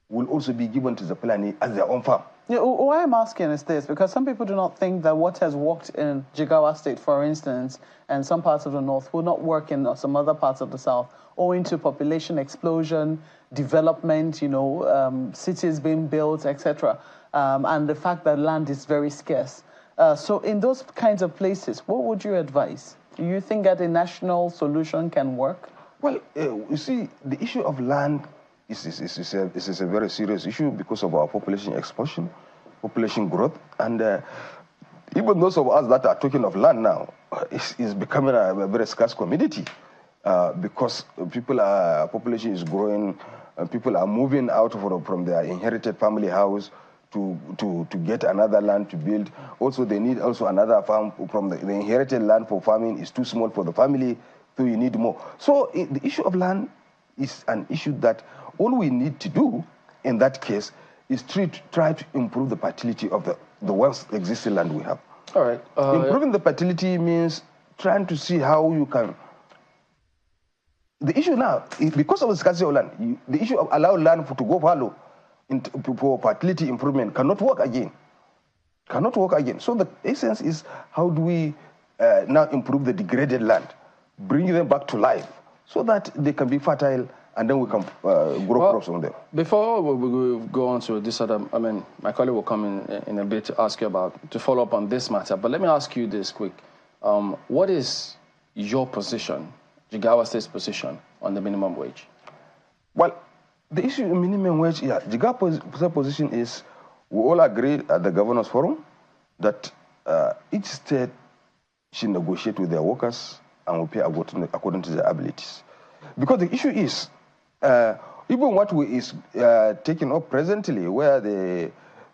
will also be given to the Fulani as their own farm. Yeah, why I'm asking is this, because some people do not think that what has worked in Jigawa State, for instance, and some parts of the north will not work in some other parts of the south, owing to population explosion, development, cities being built, etc., and the fact that land is very scarce. So in those kinds of places, what would you advise? Do you think that a national solution can work? Well, you see, the issue of land is a very serious issue because of our population explosion, population growth, and even those of us that are talking of land now is becoming a very scarce commodity because population is growing, people are moving out from their inherited family house to get another land to build. Also, they need also another farm from the inherited land for farming is too small for the family, so you need more. So the issue of land is an issue that all we need to do in that case is try to improve the fertility of the once existing land we have. All right. Improving the fertility means trying to see how you can. The issue now, because of the scarcity of land, the issue of allow land to go fallow for fertility improvement cannot work again. Cannot work again. So the essence is how do we now improve the degraded land, bring them back to life so that they can be fertile and then we can grow crops on them. Before we go on to this other, my colleague will come in a bit to ask you to follow up on this matter, but let me ask you this quick. What is your position, Jigawa State's position on the minimum wage? Well, the issue of minimum wage, Jigawa's position is we all agree at the Governors Forum that each state should negotiate with their workers and will pay according to their abilities. Because the issue is, even what is taken up presently, where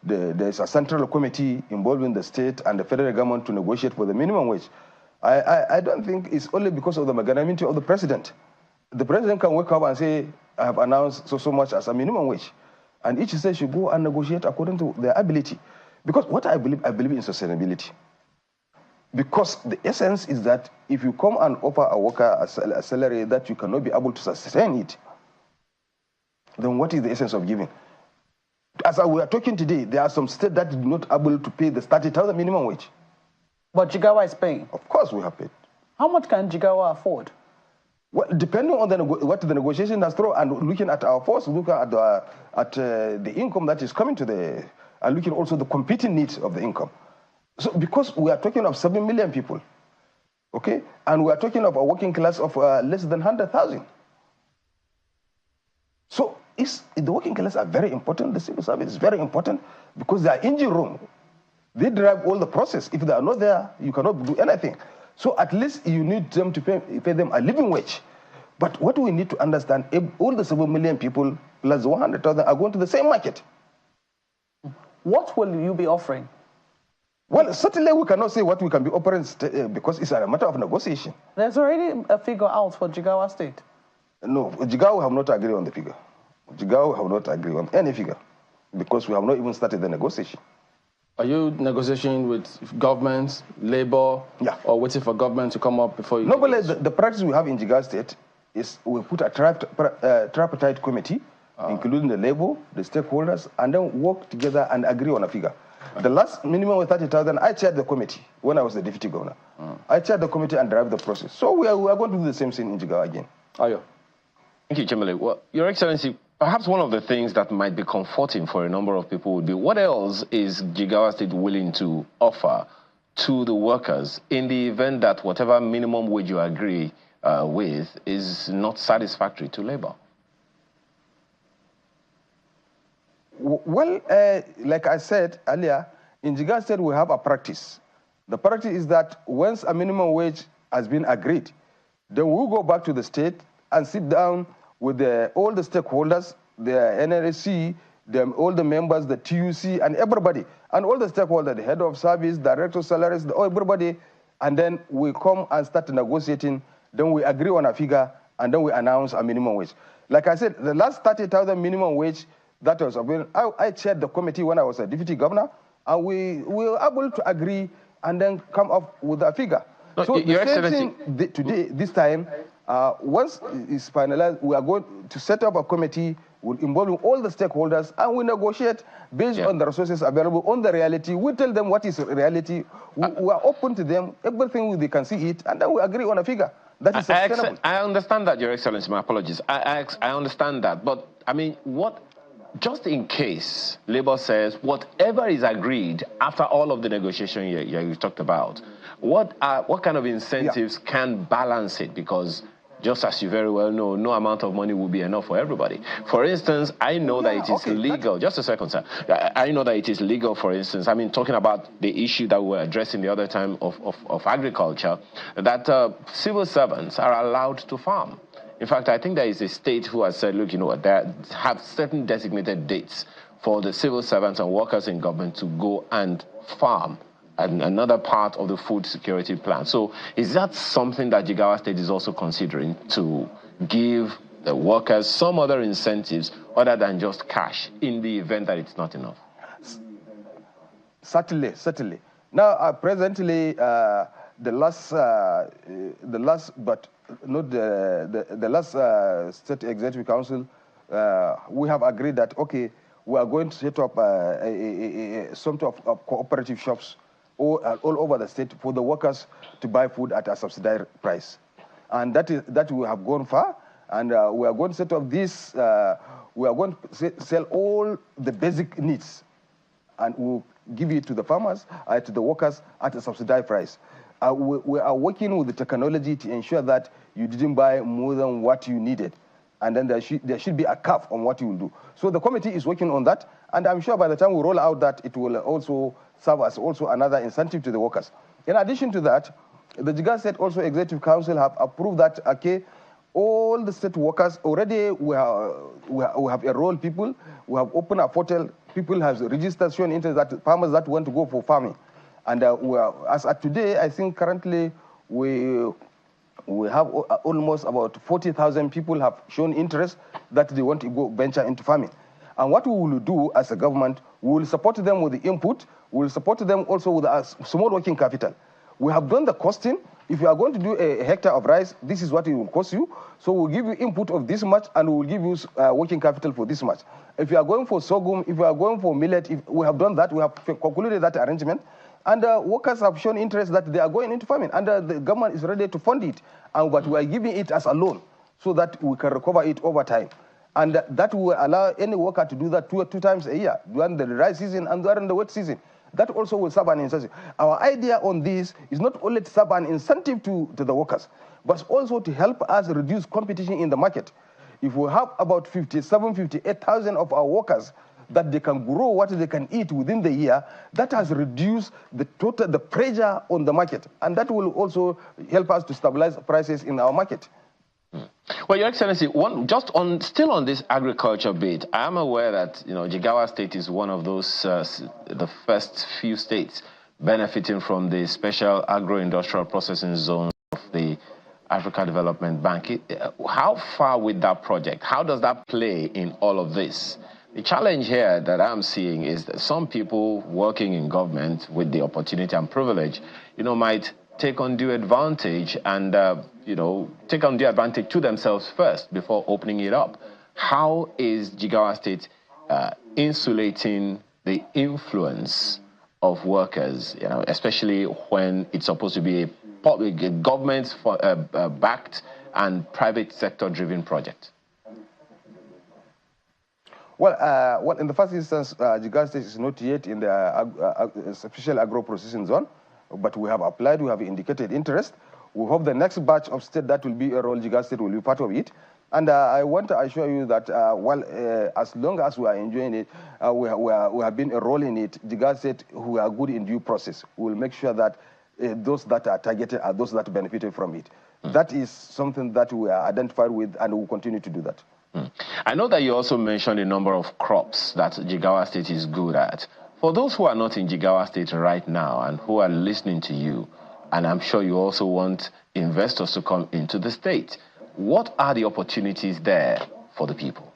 there's a central committee involving the state and the federal government to negotiate for the minimum wage, I don't think it's only because of the magnanimity of the president. The president can wake up and say, I have announced so much as a minimum wage. And each state should go and negotiate according to their ability. Because what I believe in sustainability. Because the essence is that if you come and offer a worker a salary that you cannot be able to sustain it, then what is the essence of giving? As we are talking today, there are some states that are not able to pay the 30,000 minimum wage. But Jigawa is paying? Of course we have paid. How much can Jigawa afford? Well, depending on what the negotiation has thrown and looking at our force, looking at the income that is coming to and looking also the competing needs of the income. So because we are talking of 7 million people, okay, and we are talking of a working class of less than 100,000. So the working class are very important. The civil service is very important because they are engine room. They drive all the process. If they are not there, you cannot do anything. So at least you need them to pay them a living wage. But what we need to understand, if all the 7 million people plus 100,000 are going to the same market. What will you be offering? Well, certainly we cannot say what we can be offering because it's a matter of negotiation. There's already a figure out for Jigawa State. No, Jigawa have not agreed on the figure. Jigawa have not agreed on any figure because we have not even started the negotiation. Are you negotiating with government, labor, or waiting for government to come up before you? No, but the practice we have in Jigawa State is we put a tripartite committee, including the labor, the stakeholders, and then work together and agree on a figure. The last minimum was 30,000. I chaired the committee when I was the deputy governor. I chaired the committee and drive the process. So we are going to do the same thing in Jigawa again. Ayo. Thank you, Chimele. Well, Your Excellency, perhaps one of the things that might be comforting for a number of people would be what else is Jigawa State willing to offer to the workers in the event that whatever minimum wage you agree with is not satisfactory to labor? Well, like I said earlier, in Jigawa State we have a practice. The practice is that once a minimum wage has been agreed, then we'll go back to the state and sit down with all the stakeholders, the NRSC, all the members, the TUC, and everybody, and all the stakeholders, the head of service, director of salaries, everybody, and then we come and start negotiating, then we agree on a figure, and then we announce a minimum wage. Like I said, the last 30,000 minimum wage, that was I chaired the committee when I was a deputy governor, and we were able to agree and then come up with a figure. No, so the same thing today, this time, once it's finalized, we are going to set up a committee involving all the stakeholders, and we negotiate based on the resources available, on the reality. We tell them what is reality. We are open to them, everything they can see it, and then we agree on a figure that is sustainable. I understand that, Your Excellency. My apologies. I understand that, but I mean, just in case Labour says whatever is agreed after all of the negotiation you talked about, what kind of incentives can balance it? Because just as you very well know, no amount of money will be enough for everybody. For instance, I know that it is legal. Just a second, sir. I know that it is legal, for instance. I mean, talking about the issue that we were addressing the other time of agriculture, that civil servants are allowed to farm. In fact, I think there is a state who has said, look, you know what, they have certain designated dates for the civil servants and workers in government to go and farm. And another part of the food security plan. So is that something that Jigawa State is also considering, to give the workers some other incentives other than just cash in the event that it's not enough? Certainly. Now, presently, the last State Executive Council, we have agreed that, okay, we are going to set up some sort of cooperative shops all over the state for the workers to buy food at a subsidized price. And that we have gone far, and we are going to set up this, we are going to sell all the basic needs, and we'll give it to the farmers, to the workers at a subsidized price. We are working with the technology to ensure that you didn't buy more than what you needed, and then there should be a cap on what you will do. So the committee is working on that, and I'm sure by the time we roll out that, it will also serve as also another incentive to the workers. In addition to that, the Jigawa State also Executive Council have approved that, okay, all the state workers already, we have enrolled people, we have opened a portal, people have registered, showing interest, that farmers that want to go for farming. And as at today, I think currently we have almost about 40,000 people have shown interest that they want to go venture into farming. And what we will do as a government, we will support them with the input, we will support them also with a small working capital. We have done the costing. If you are going to do a hectare of rice, this is what it will cost you. So we'll give you input of this much, and we'll give you working capital for this much. If you are going for sorghum, if you are going for millet, we have done that, we have concluded that arrangement. And workers have shown interest that they are going into farming, and the government is ready to fund it. But we are giving it as a loan so that we can recover it over time. And that will allow any worker to do that two times a year, during the dry season and during the wet season. That also will serve an incentive. Our idea on this is not only to serve an incentive to the workers, but also to help us reduce competition in the market. If we have about 58,000 of our workers that they can grow what they can eat within the year, that has reduced the pressure on the market. And that will also help us to stabilize prices in our market. Well, Your Excellency, still on this agriculture bit, I am aware that Jigawa State is one of those the first few states benefiting from the special agro-industrial processing zone of the Africa Development Bank. How far with that project? How does that play in all of this? The challenge here that I'm seeing is that some people working in government with the opportunity and privilege, might take undue advantage and, take undue advantage to themselves first before opening it up. How is Jigawa State insulating the influence of workers, especially when it's supposed to be a public, government-backed and private sector-driven project? Well, in the first instance, Jigawa State is not yet in the special agro-processing zone, but we have applied, we have indicated interest. We hope the next batch of state that will be a role, Jigawa State will be part of it. And I want to assure you that as long as we are enjoying it, we have been enrolling it, Jigawa State, who are good in due process, will make sure that those that are targeted are those that benefited from it. That is something that we are identified with, and we will continue to do that. I know that you also mentioned a number of crops that Jigawa State is good at. For those who are not in Jigawa State right now and who are listening to you, and I'm sure you also want investors to come into the state, what are the opportunities there for the people?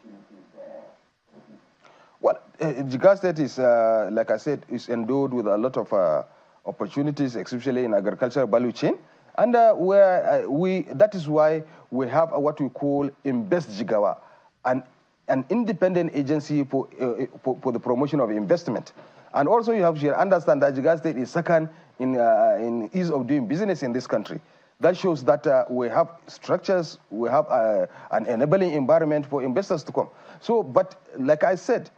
Well, Jigawa State is, like I said, is endowed with a lot of opportunities, especially in agricultural value chain. And that is why we have what we call Invest Jigawa, an an independent agency for the promotion of investment. And also you have to understand that Jigawa State is second in ease of doing business in this country. That shows that we have structures, we have an enabling environment for investors to come. So, but like I said,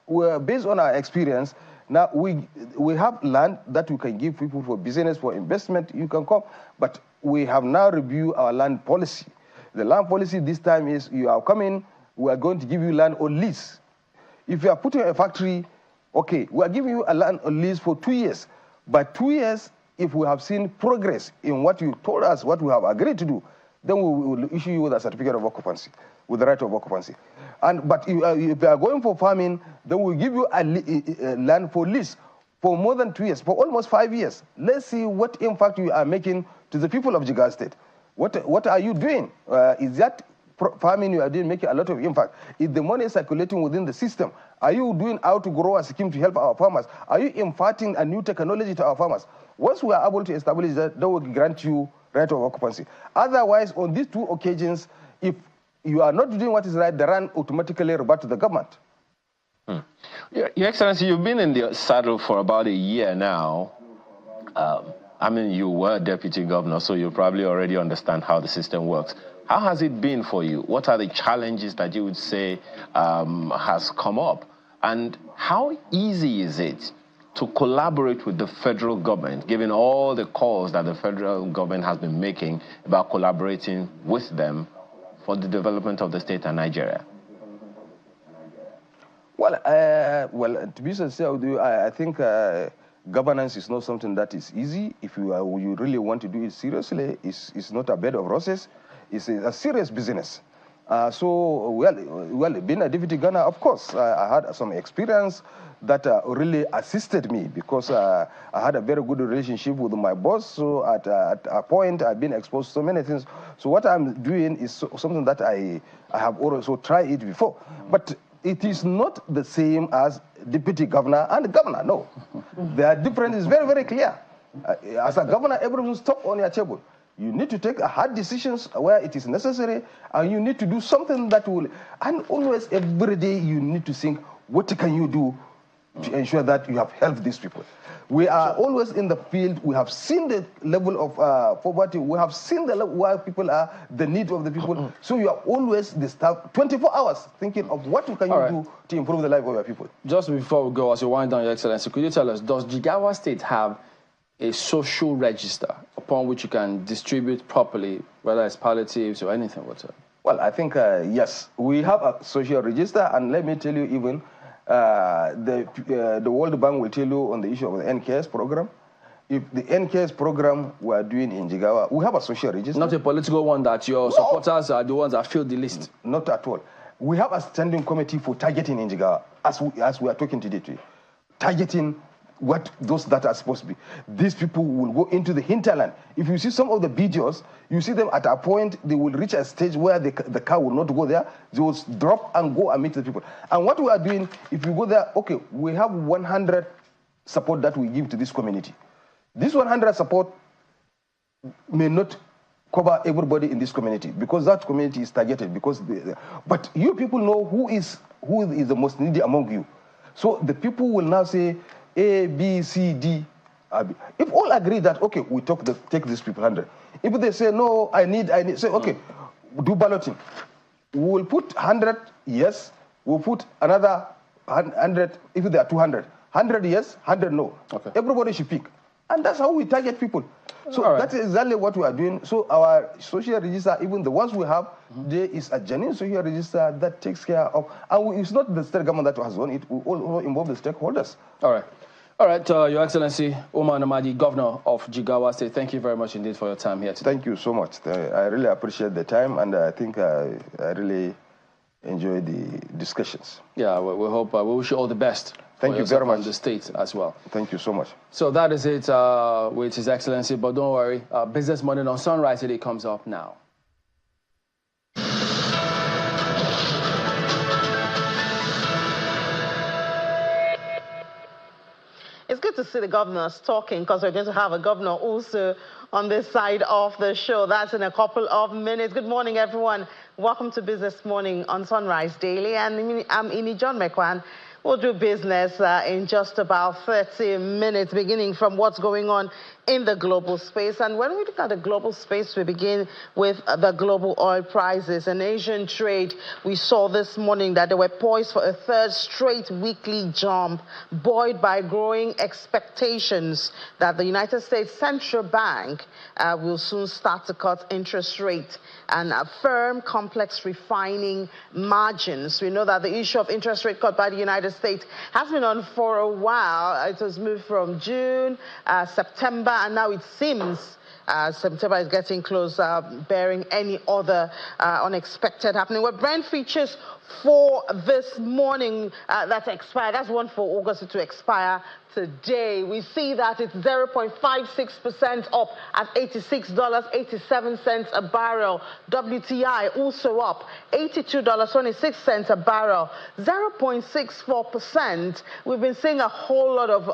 we're based on our experience. Now we have land that we can give people for business, for investment, you can come. But we have now reviewed our land policy. The land policy this time is you are coming, we are going to give you land on lease. If you are putting a factory, okay, we are giving you a land on lease for 2 years. But 2 years, if we have seen progress in what you told us, what we have agreed to do, then we will issue you with a certificate of occupancy, with the right of occupancy. But if you are going for farming, then we'll give you a land for lease for more than 2 years, for almost 5 years. Let's see what impact you are making to the people of Jigawa State. What are you doing? Is that farming you are doing making a lot of impact? Is the money circulating within the system? Are you doing how to grow a scheme to help our farmers? Are you imparting a new technology to our farmers? Once we are able to establish that, they will grant you right of occupancy. Otherwise, on these 2 occasions, if you are not doing what is right, the run automatically revert to the government. Your Excellency, you've been in the saddle for about a year now. I mean, you were deputy governor, so you probably already understand how the system works. How has it been for you? What are the challenges that you would say has come up? And how easy is it to collaborate with the federal government, given all the calls that the federal government has been making about collaborating with them for the development of the state and Nigeria? Well, to be sincere with you, I think governance is not something that is easy. If you really want to do it seriously, it's not a bed of roses. It's a serious business. Well, being a deputy governor, of course, I had some experience that really assisted me because I had a very good relationship with my boss. So at a point, I've been exposed to so many things. So what I'm doing is something that I have also tried it before. But it is not the same as deputy governor and governor, no. They are different, it's very, very clear. As a governor, everything's top on your table. You need to take hard decisions where it is necessary, and you need to do something that will, and always every day you need to think, what can you do to ensure that you have helped these people? We are always in the field. We have seen the level of poverty. We have seen the level where people are, the need of the people. So you are always the staff, 24 hours, thinking of what can you do to improve the life of your people. Just before we go, as you wind down, Your Excellency, could you tell us, does Jigawa State have a social register upon which you can distribute properly, whether it's palliatives or anything whatsoever? Well, I think, yes, we have a social register, and let me tell you even, the World Bank will tell you on the issue of the NKS program. If the NKS program we are doing in Jigawa, we have a social register. Not a political one that your supporters are the ones that fill the list. Not at all. We have a standing committee for targeting in Jigawa, as we are talking today, targeting what those that are supposed to be. These people will go into the hinterland. If you see some of the videos, you see them at a point, they will reach a stage where the car will not go there. They will drop and go and meet the people. And what we are doing, if you go there, okay, we have 100 support that we give to this community. This 100 support may not cover everybody in this community because that community is targeted. But you people know who is the most needy among you. So the people will now say, A, B, C, D. If all agree that, okay, we take these people 100. If they say, no, I need, say, okay, do balloting. We will put 100 yes, we'll put another 100, if there are 200. 100 yes, 100 no. Okay. Everybody should pick. And that's how we target people. So that is exactly what we are doing. So our social register, even the ones we have, there is a genuine social register that takes care of, and it's not the state government that has done it, we also involve the stakeholders. All right, Your Excellency, Umar Namadi, Governor of Jigawa State, thank you very much indeed for your time here today. Thank you so much. I really appreciate the time, and I think I really enjoy the discussions. Yeah, we hope, we wish you all the best. Thank you very much. And the state as well. Thank you so much. So that is it with His Excellency, but don't worry, Business Morning on Sunrise today comes up now. It's good to see the governors talking because we're going to have a governor also on this side of the show. That's in a couple of minutes. Good morning, everyone. Welcome to Business Morning on Sunrise Daily. And I'm Ini John McQuan. We'll do business in just about 30 minutes, beginning from what's going on in the global space. And when we look at the global space, we begin with the global oil prices. In Asian trade, we saw this morning that they were poised for a third straight weekly jump, buoyed by growing expectations that the United States Central Bank will soon start to cut interest rate and firm complex refining margins. We know that the issue of interest rate cut by the United States has been on for a while. It was moved from June, September, and now it seems September is getting close, bearing any other unexpected happening. Well, Brent features for this morning that expired. That's one for August to expire today. We see that it's 0.56% up at $86.87 a barrel. WTI also up $82.26 a barrel, 0.64%. We've been seeing a whole lot of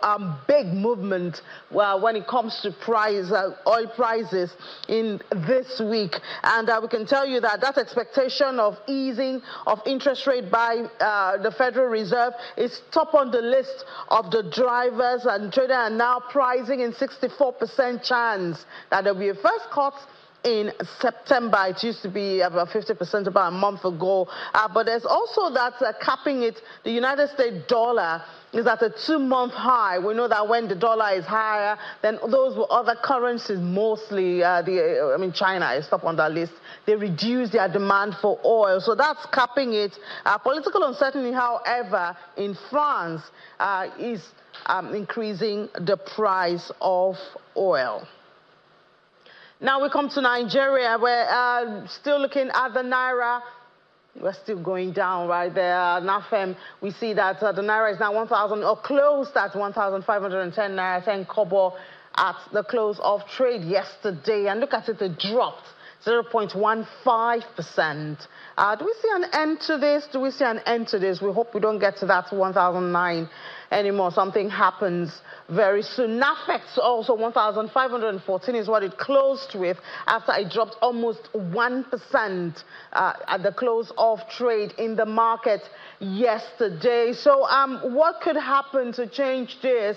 big movement when it comes to oil prices in this week. And we can tell you that that expectation of easing of interest rate by the Federal Reserve is top on the list of the drivers, and traders are now pricing in 64% chance that there will be a first cut in September. It used to be about 50% about a month ago. But there's also that capping it. The United States dollar is at a 2-month high. We know that when the dollar is higher, then those were other currencies, mostly, China is top on that list. They reduce their demand for oil. So that's capping it. Political uncertainty, however, in France is increasing the price of oil. Now we come to Nigeria. We're still looking at the Naira. We're still going down right there. NAFEM, we see that the Naira is now 1,000, or closed at 1,510 Naira, 10 kobo at the close of trade yesterday. And look at it, it dropped 0.15%. Do we see an end to this? Do we see an end to this? We hope we don't get to that 1,009 anymore. Something happens very soon. NAFEX also 1,514 is what it closed with after it dropped almost 1% at the close of trade in the market yesterday. So what could happen to change this?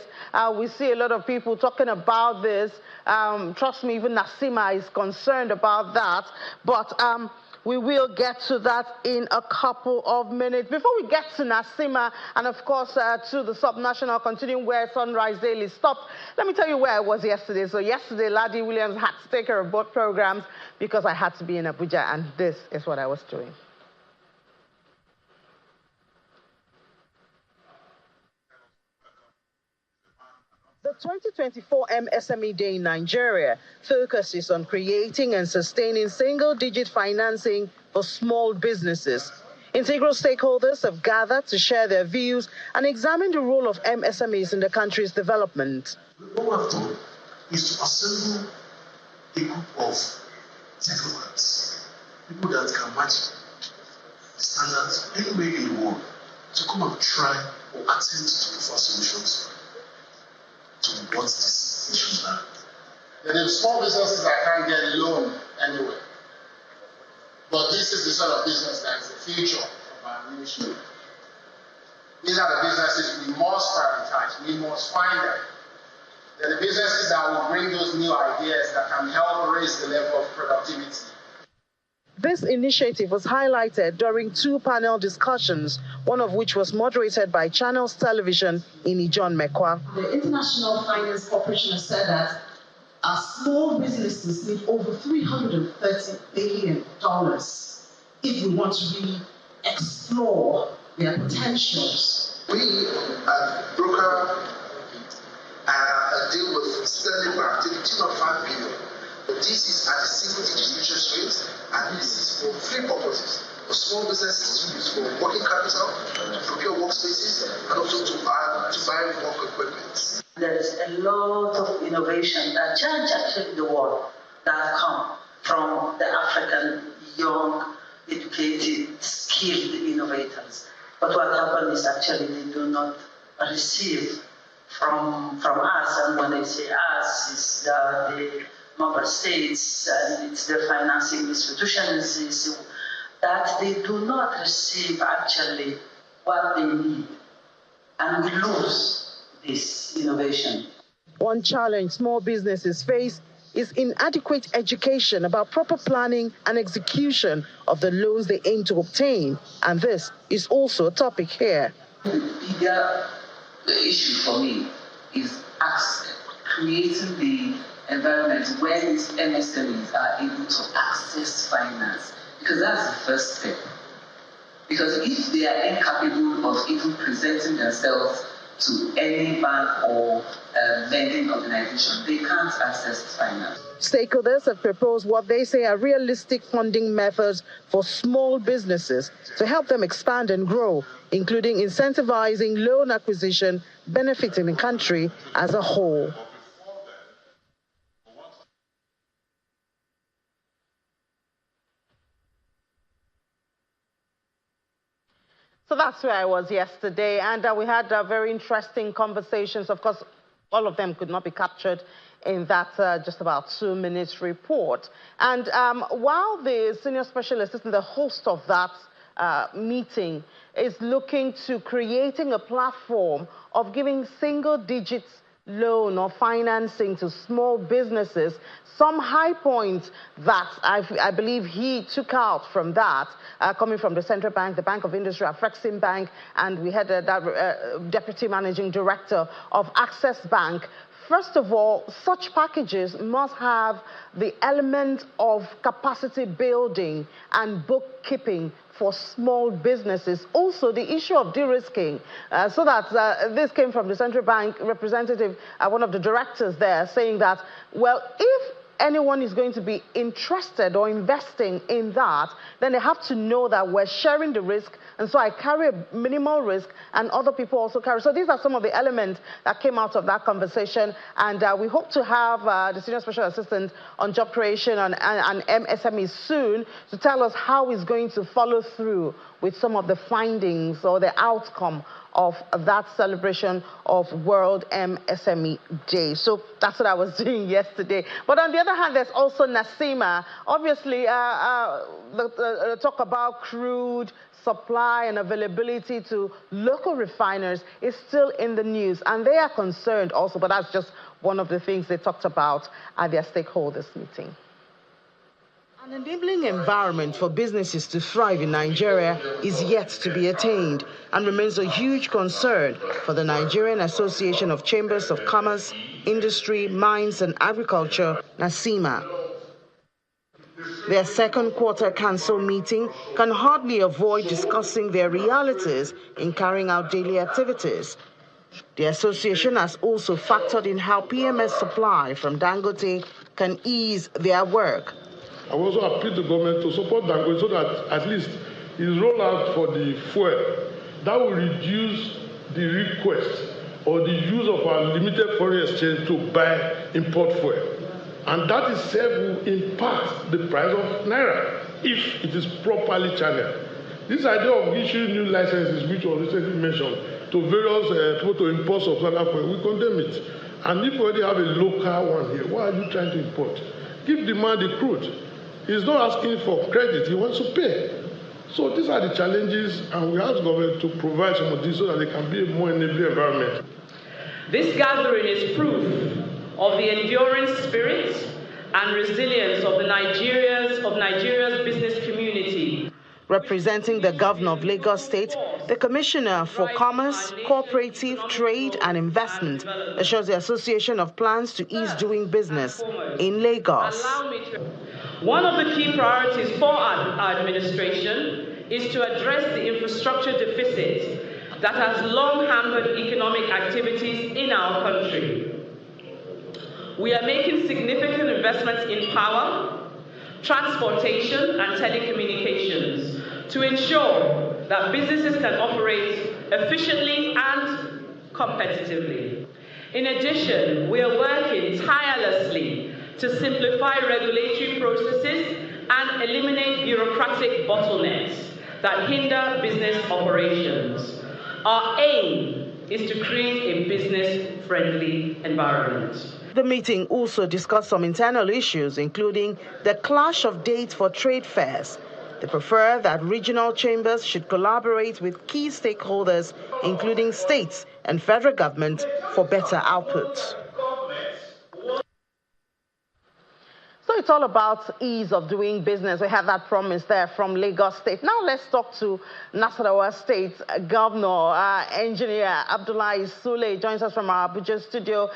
We see a lot of people talking about this. Trust me, even Nasima is concerned about that. But we will get to that in a couple of minutes. Before we get to Nasima and, of course, to the subnational, continuing where Sunrise Daily stopped, let me tell you where I was yesterday. So yesterday, Ladi Williams had to take care of both programs because I had to be in Abuja, and this is what I was doing. The 2024 MSME Day in Nigeria focuses on creating and sustaining single-digit financing for small businesses. Integral stakeholders have gathered to share their views and examine the role of MSMEs in the country's development. What we have done is to assemble a group of technocrats, people that can match the standards anywhere in the world, to come and try or attempt to look for solutions to what these issues are. There are small businesses that can't get a loan anywhere. But this is the sort of business that is the future of our nation. These are the businesses we must prioritize. We must find them. They're the businesses that will bring those new ideas that can help raise the level of productivity. This initiative was highlighted during 2 panel discussions, one of which was moderated by Channels Television in John Mekwa. The International Finance Corporation has said that our small businesses need over $330 billion if we want to really explore their potentials. We broker a deal with Sterling Bank to the tune of $5 billion. But this is at a single-digit interest rate, and this is for 3 purposes. For small businesses to use for working capital, to procure workspaces, and also to buy work equipment. There is a lot of innovation that changed actually the world that have come from the African young, educated, skilled innovators. But what happened is actually they do not receive from us, and when they say us, it's the member states and it's the financing institutions, is that they do not receive actually what they need, and we lose this innovation. One challenge small businesses face is inadequate education about proper planning and execution of the loans they aim to obtain, and this is also a topic here. The bigger issue for me is creating the environment where these MSMEs are able to access finance, because that's the first step. Because if they are incapable of even presenting themselves to any bank or lending organization, they can't access finance. Stakeholders have proposed what they say are realistic funding methods for small businesses to help them expand and grow, including incentivizing loan acquisition, benefiting the country as a whole. So that's where I was yesterday, and we had very interesting conversations. Of course, all of them could not be captured in that just about 2 minutes report. And while the senior special assistant, the host of that meeting, is looking to creating a platform of giving single-digit loan or financing to small businesses, some high points that I believe he took out from that, coming from the Central Bank, the Bank of Industry, Afrexim Bank, and we had that Deputy Managing Director of Access Bank. First of all, such packages must have the element of capacity building and bookkeeping for small businesses. Also, the issue of de-risking, so that this came from the Central Bank representative, one of the directors there, saying that, well, if anyone is going to be interested or investing in that, then they have to know that we're sharing the risk, and so I carry a minimal risk and other people also carry. So these are some of the elements that came out of that conversation, and we hope to have the Senior Special Assistant on Job Creation and MSME soon to tell us how he's going to follow through with some of the findings or the outcome of that celebration of World MSME Day. So that's what I was doing yesterday. But on the other hand, there's also Nasima. Obviously, the talk about crude supply and availability to local refiners is still in the news, and they are concerned also, but that's just one of the things they talked about at their stakeholders meeting. An enabling environment for businesses to thrive in Nigeria is yet to be attained and remains a huge concern for the Nigerian Association of Chambers of Commerce, Industry, Mines and Agriculture, NASIMA. Their second quarter council meeting can hardly avoid discussing their realities in carrying out daily activities. The association has also factored in how PMS supply from Dangote can ease their work. I also appeal to the government to support Dangote so that at least his rollout for the fuel, that will reduce the request or the use of our limited foreign exchange to buy import fuel. And that itself will impact the price of Naira if it is properly channeled. This idea of issuing new licenses, which was recently mentioned, to various people to import substandard fuel, we condemn it. And if we already have a local one here, why are you trying to import? Give the man the crude. He's not asking for credit, he wants to pay. So these are the challenges, and we ask government to provide some of these so that they can be a more enabling environment. This gathering is proof of the enduring spirit and resilience of Nigeria's business community. Representing the governor of Lagos State, the Commissioner for Commerce, Cooperative, Trade and Investment assures the association of plans to ease doing business in Lagos. One of the key priorities for our administration is to address the infrastructure deficit that has long hampered economic activities in our country. We are making significant investments in power, transportation and telecommunications to ensure that businesses can operate efficiently and competitively. In addition, we are working tirelessly to simplify regulatory processes and eliminate bureaucratic bottlenecks that hinder business operations. Our aim is to create a business-friendly environment. The meeting also discussed some internal issues, including the clash of dates for trade fairs. They prefer that regional chambers should collaborate with key stakeholders, including states and federal government, for better output. So it's all about ease of doing business. We have that promise there from Lagos State. Now let's talk to Nasarawa State Governor, Engineer Abdullahi Sule joins us from our Abuja studio.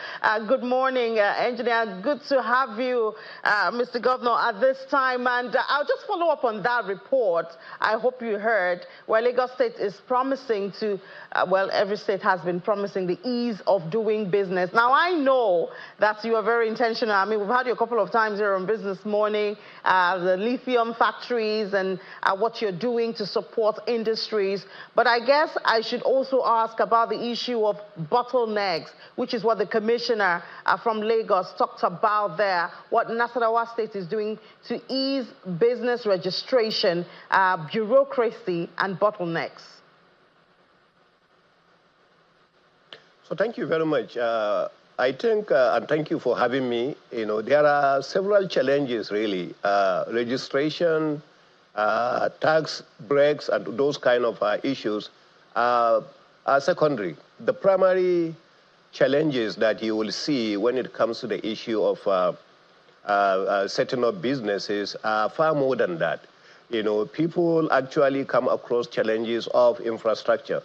Good morning, Engineer. Good to have you, Mr. Governor, at this time. And I'll just follow up on that report. I hope you heard where Lagos State is promising to, well, every state has been promising the ease of doing business. Now, I know that you are very intentional. I mean, we've had you a couple of times here on Business Morning, the lithium factories and what you're doing to support industries. But I guess I should also ask about the issue of bottlenecks, which is what the commissioner from Lagos talked about there, what Nasarawa State is doing to ease business registration, bureaucracy, and bottlenecks. So thank you very much. I think, and thank you for having me, there are several challenges really. Registration, tax breaks, and those kind of issues are secondary. The primary challenges that you will see when it comes to the issue of setting up businesses are far more than that. People actually come across challenges of infrastructure.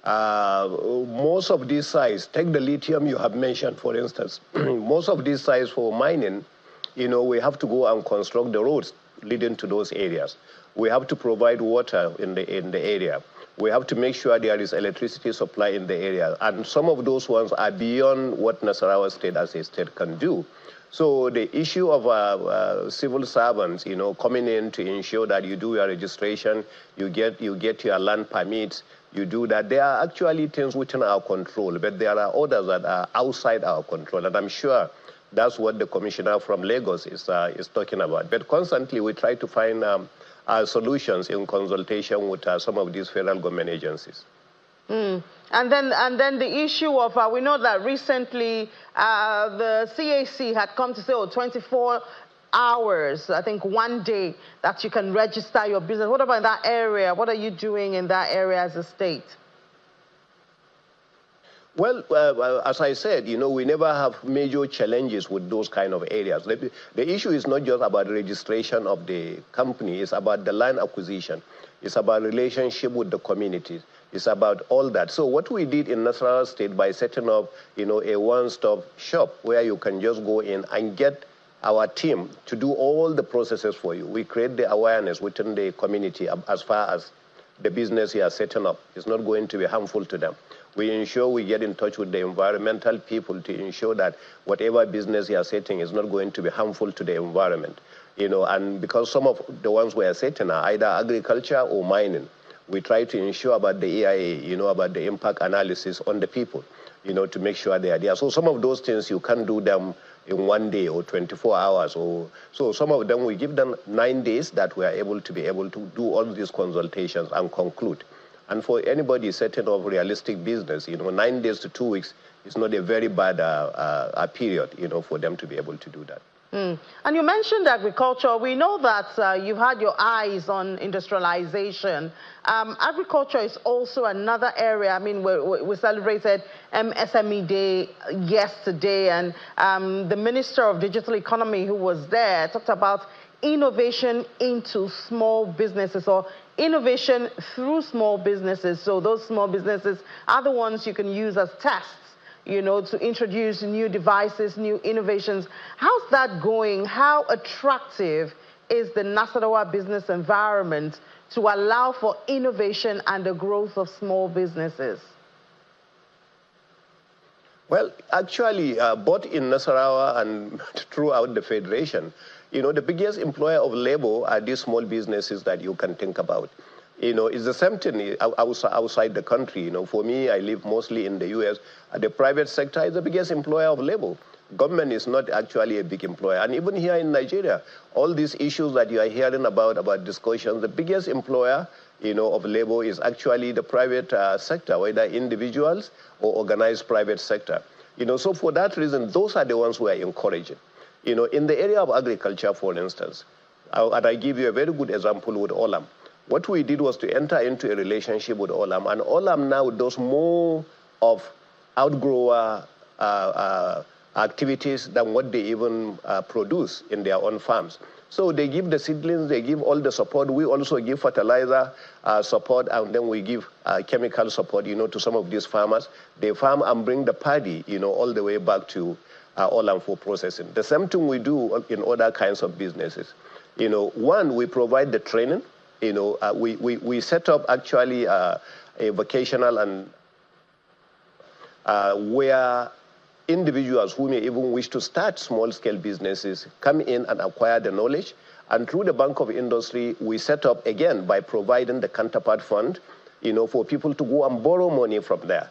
Most of these sites, take the lithium you have mentioned, for instance, most of these sites for mining, we have to go and construct the roads leading to those areas. We have to provide water in the area. We have to make sure there is electricity supply in the area. And some of those ones are beyond what Nasarawa State as a state can do. So the issue of civil servants, coming in to ensure that you do your registration, you get your land permits, you do that. There are actually things within our control, but there are others that are outside our control. And I'm sure that's what the commissioner from Lagos is talking about. But constantly we try to find solutions in consultation with some of these federal government agencies. And then the issue of, we know that recently the CAC had come to say, 24 hours, I think 1 day, that you can register your business. What about in that area? What are you doing in that area as a state? Well, as I said, we never have major challenges with those kind of areas. The issue is not just about registration of the company, it's about the land acquisition. It's about relationship with the communities. It's about all that. So what we did in Nasarawa State by setting up, a one-stop shop where you can just go in and get our team to do all the processes for you. We create the awareness within the community as far as the business you are setting up is not going to be harmful to them. We ensure we get in touch with the environmental people to ensure that whatever business you are setting is not going to be harmful to the environment. And because some of the ones we are setting are either agriculture or mining, we try to ensure about the EIA, about the impact analysis on the people, to make sure they are there. So some of those things you can't do them in 1 day or 24 hours. So some of them, we give them 9 days that we are able to do all these consultations and conclude. And for anybody setting up realistic business, 9 days to 2 weeks is not a very bad period, for them to be able to do that. And you mentioned agriculture. We know that you've had your eyes on industrialization. Agriculture is also another area. I mean, we celebrated SME Day yesterday, and the Minister of Digital Economy who was there talked about innovation into small businesses, or innovation through small businesses. So those small businesses are the ones you can use as tests, to introduce new devices, new innovations. How's that going? How attractive is the Nasarawa business environment to allow for innovation and the growth of small businesses? Well, actually, both in Nasarawa and throughout the Federation, the biggest employer of labor are these small businesses that you can think about. It's the same thing outside the country. For me, I live mostly in the U.S. The private sector is the biggest employer of labor. Government is not actually a big employer. And even here in Nigeria, all these issues that you are hearing about discussions, the biggest employer of labor is actually the private sector, whether individuals or organized private sector. So for that reason, those are the ones we are encouraging. In the area of agriculture, for instance, and I give you a very good example with Olam. What we did was to enter into a relationship with Olam, and Olam now does more of outgrower activities than what they even produce in their own farms. So they give the seedlings, they give all the support. We also give fertilizer support, and then we give chemical support, to some of these farmers. They farm and bring the paddy, all the way back to Olam for processing. The same thing we do in other kinds of businesses. One, we provide the training. We set up actually a vocational and where individuals who may even wish to start small-scale businesses come in and acquire the knowledge. And through the Bank of Industry, we set up, again, by providing the counterpart fund, for people to go and borrow money from there,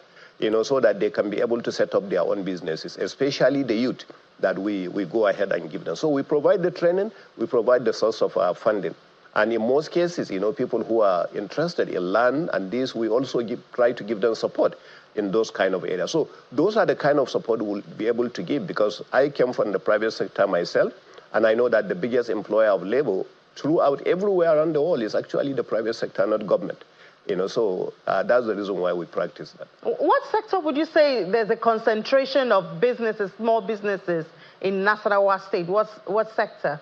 so that they can be able to set up their own businesses, especially the youth that we go ahead and give them. So we provide the training, we provide the source of funding. And in most cases, people who are interested in land and this, we also try to give them support in those kind of areas. So those are the kind of support we'll be able to give, because I came from the private sector myself, and I know that the biggest employer of labor throughout everywhere around the world is actually the private sector, not government. So that's the reason why we practice that. What sector would you say there's a concentration of businesses, small businesses in Nasarawa State? What sector?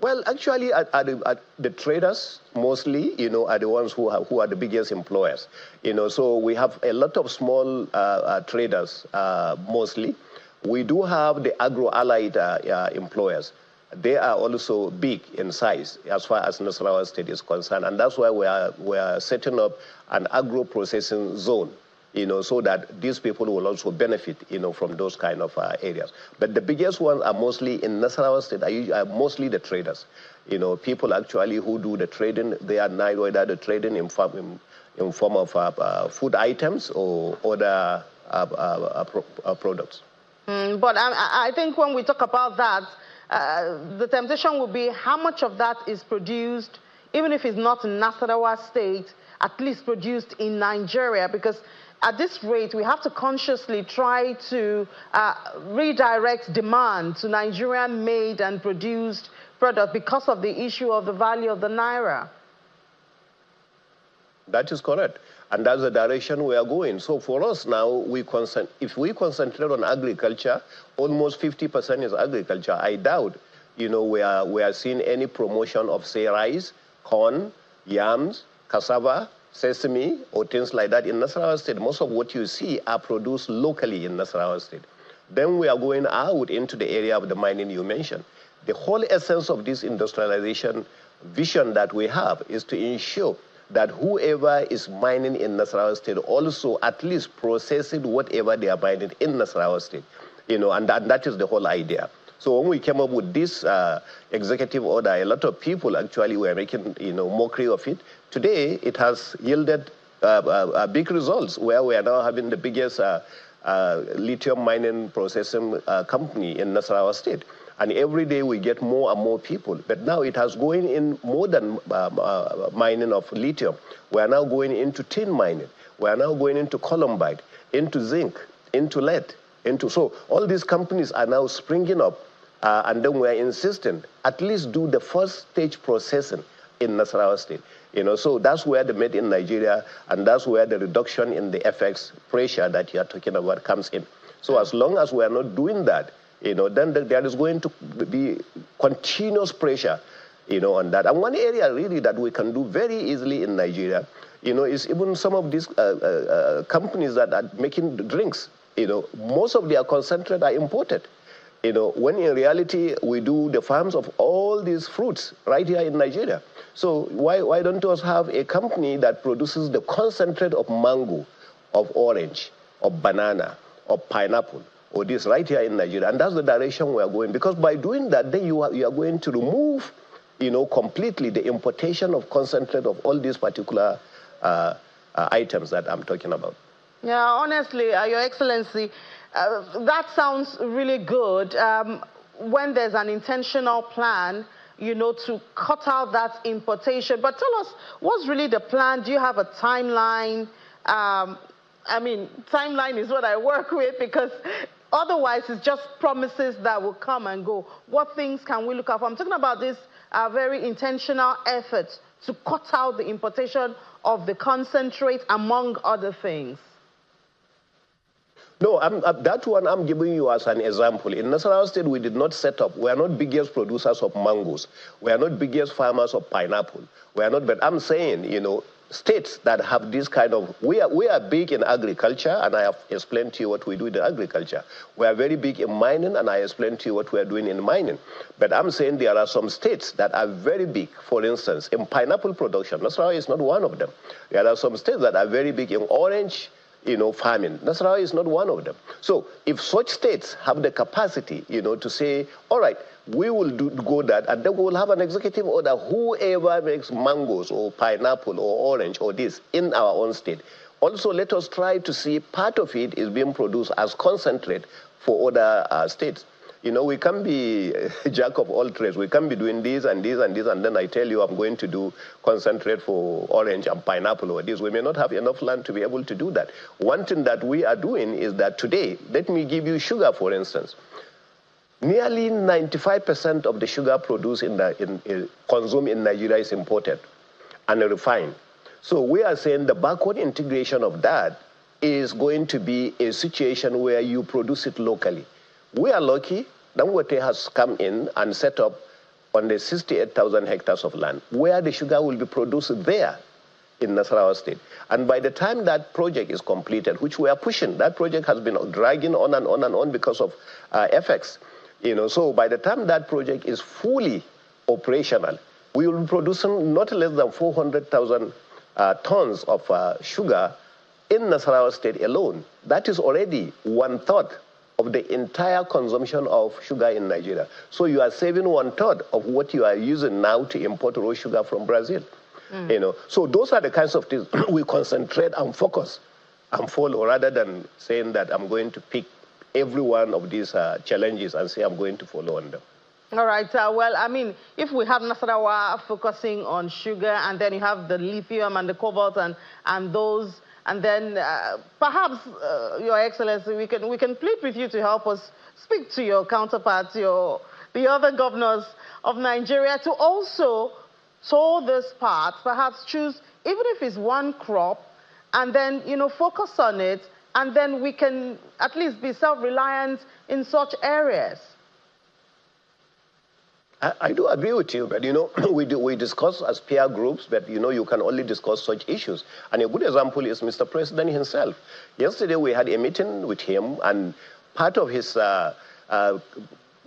Well, actually, the traders mostly, are the ones who are the biggest employers. So we have a lot of small traders mostly. We do have the agro-allied employers. They are also big in size as far as Nasarawa State is concerned, and that's why we are setting up an agro-processing zone, so that these people will also benefit, from those kind of areas. But the biggest ones are mostly in Nasarawa State, are mostly the traders. People actually who do the trading, they are neither the trading in form of food items or other products. But I think when we talk about that, the temptation would be how much of that is produced, even if it's not in Nasarawa State, at least produced in Nigeria, because at this rate, we have to consciously try to redirect demand to Nigerian-made and produced products because of the issue of the value of the naira. That is correct. And that's the direction we are going. So for us now, if we concentrate on agriculture, almost 50% is agriculture. I doubt, we are seeing any promotion of, say, rice, corn, yams, cassava, sesame, or things like that in Nasarawa State. Most of what you see are produced locally in Nasarawa State. Then we are going out into the area of the mining you mentioned. The whole essence of this industrialization vision that we have is to ensure that whoever is mining in Nasarawa State also at least processing whatever they are mining in Nasarawa State, and that is the whole idea. So when we came up with this executive order, a lot of people actually were making, mockery of it. Today, it has yielded big results, where we are now having the biggest lithium mining processing company in Nasarawa State. And every day we get more and more people. But now it has going in more than mining of lithium. We are now going into tin mining. We are now going into columbite, into zinc, into lead. So all these companies are now springing up. And then we are insisting, at least do the first stage processing in Nasarawa State. So that's where the made in Nigeria, and that's where the reduction in the FX pressure that you are talking about comes in. So as long as we are not doing that, then there is going to be continuous pressure, on that. And one area really that we can do very easily in Nigeria, is even some of these companies that are making drinks. Most of their concentrate are imported. When in reality we do the farms of all these fruits right here in Nigeria. So why don't us have a company that produces the concentrate of mango, of orange, of banana, of pineapple, or this right here in Nigeria? And that's the direction we are going. Because by doing that, then you are going to remove, completely the importation of concentrate of all these particular items that I'm talking about. Yeah, honestly, Your Excellency, that sounds really good. When there's an intentional plan you know, to cut out that importation. But tell us, what's really the plan? Do you have a timeline? I mean, timeline is what I work with, because otherwise it's just promises that will come and go. What things can we look at? I'm talking about this very intentional efforts to cut out the importation of the concentrate, among other things. No, that one I'm giving you as an example. In Nasarawa State, we did not set up. We are not biggest producers of mangoes. We are not biggest farmers of pineapple. We are not, but I'm saying, you know, states that have this kind of, we are big in agriculture, and I have explained to you what we do in agriculture. We are very big in mining, and I explained to you what we are doing in mining. But I'm saying there are some states that are very big, for instance, in pineapple production. Nasarawa is not one of them. There are some states that are very big in orange, you know, farming. Nasarawa is not one of them. So if such states have the capacity, you know, to say, all right, we will go that, and then we will have an executive order, whoever makes mangoes or pineapple or orange or this in our own state. Also, let us try to see part of it is being produced as concentrate for other states. You know, we can't be a jack of all trades. We can't be doing this and this and this, and then I tell you I'm going to do concentrate for orange and pineapple or this. We may not have enough land to be able to do that. One thing that we are doing is that today, let me give you sugar, for instance. Nearly 95% of the sugar produced consumed in Nigeria is imported and refined. So we are saying the backward integration of that is going to be a situation where you produce it locally. We are lucky. Dangote has come in and set up on the 68,000 hectares of land where the sugar will be produced there in Nasarawa State. And by the time that project is completed, which we are pushing, that project has been dragging on and on and on because of FX. You know, so by the time that project is fully operational, we will be producing not less than 400,000 tons of sugar in Nasarawa State alone. That is already 1/3 of the entire consumption of sugar in Nigeria. So you are saving 1/3 of what you are using now to import raw sugar from Brazil. You know, so those are the kinds of things we concentrate and focus and follow, rather than saying that I'm going to pick every one of these challenges and say I'm going to follow on them. All right. Well, I mean, if we have Nasarawa focusing on sugar, and then you have the lithium and the cobalt and those, and then perhaps, Your Excellency, we can plead with you to help us speak to your counterparts, the other governors of Nigeria, to also sow this part, perhaps choose, even if it's one crop, and then, you know, focus on it, and then we can at least be self-reliant in such areas. I do agree with you, but, you know, we discuss as peer groups, but, you know, you can only discuss such issues. And a good example is Mr. President himself. Yesterday, we had a meeting with him, and part of his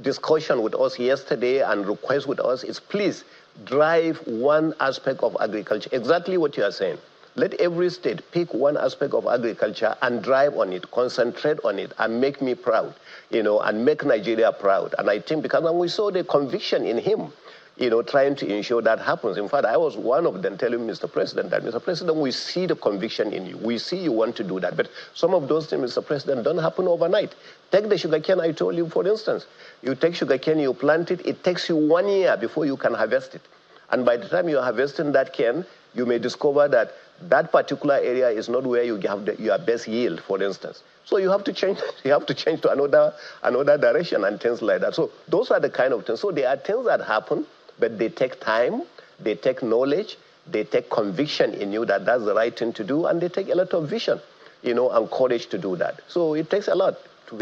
discussion with us yesterday and request with us is, please drive one aspect of agriculture. Exactly what you are saying. Let every state pick one aspect of agriculture and drive on it, concentrate on it, and make me proud, you know, and make Nigeria proud. And I think because when we saw the conviction in him, you know, trying to ensure that happens. In fact, I was one of them telling Mr. President that, Mr. President, we see the conviction in you. We see you want to do that. But some of those things, Mr. President, don't happen overnight. Take the sugarcane I told you, for instance. You take sugarcane, you plant it, it takes you 1 year before you can harvest it. And by the time you're harvesting that cane, you may discover that that particular area is not where you have your best yield, for instance. So you have to change. You have to change to another direction and things like that. So those are the kind of things. So there are things that happen, but they take time, they take knowledge, they take conviction in you that that's the right thing to do, and they take a lot of vision, you know, and courage to do that. So it takes a lot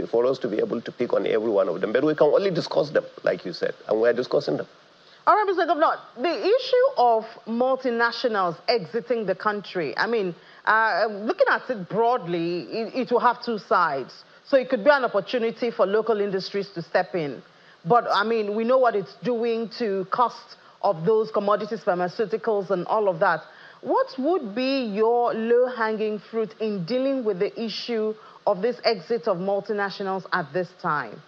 for us to be able to pick on every one of them. But we can only discuss them, like you said, and we're discussing them. All right, Mr. Governor, the issue of multinationals exiting the country, I mean, looking at it broadly, it will have two sides. So it could be an opportunity for local industries to step in. But, I mean, we know what it's doing to cost of those commodities, pharmaceuticals, and all of that. What would be your low-hanging fruit in dealing with the issue of this exit of multinationals at this time?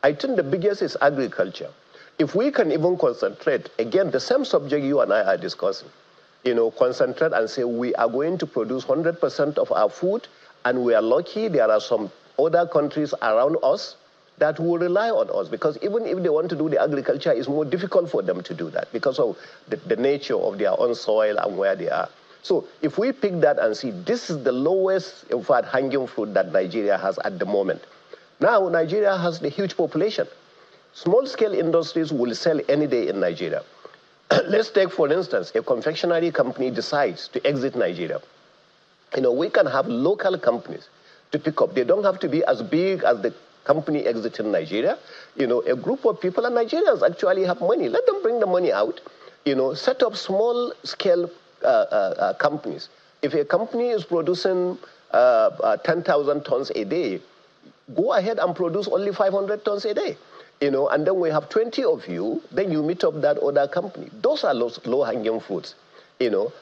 I think the biggest is agriculture. If we can even concentrate, again, the same subject you and I are discussing, you know, concentrate and say we are going to produce 100% of our food, and we are lucky there are some other countries around us, that will rely on us, because even if they want to do the agriculture, it's more difficult for them to do that because of the nature of their own soil and where they are. So if we pick that and see, this is the lowest, in fact, hanging fruit that Nigeria has at the moment. Now, Nigeria has a huge population. Small-scale industries will sell any day in Nigeria. Let's take, for instance, a confectionery company decides to exit Nigeria. We can have local companies to pick up. They don't have to be as big as the company exiting Nigeria. A group of people, and Nigerians actually have money. Let them bring the money out. Set up small-scale companies. If a company is producing 10,000 tons a day, go ahead and produce only 500 tons a day. And then we have 20 of you, then you meet up that other company. Those are low-hanging fruits,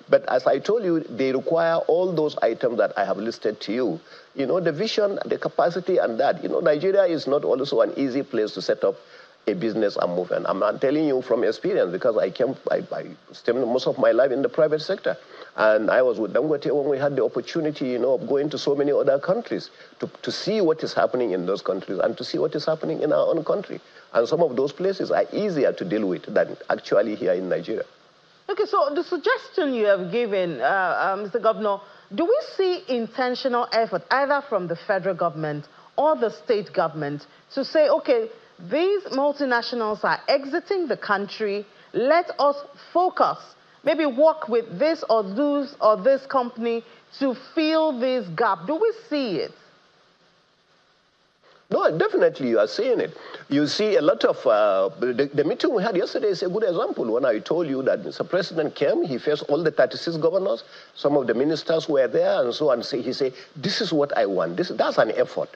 But as I told you, they require all those items that I have listed to you. The vision, the capacity, and that. Nigeria is not also an easy place to set up a business and move. And I'm not telling you from experience, because I spent most of my life in the private sector. And I was with Dangote when we had the opportunity, of going to so many other countries to see what is happening in those countries and to see what is happening in our own country. And some of those places are easier to deal with than actually here in Nigeria. Okay, so the suggestion you have given, Mr. Governor, do we see intentional effort either from the federal government or the state government to say, okay, these multinationals are exiting the country, let us focus, maybe work with this or this company to fill this gap? Do we see it? No, definitely you are seeing it. You see a lot of, the meeting we had yesterday is a good example. When I told you that Mr. President came, he faced all the 36 governors, some of the ministers were there, and so on. He said, this is what I want. That's an effort.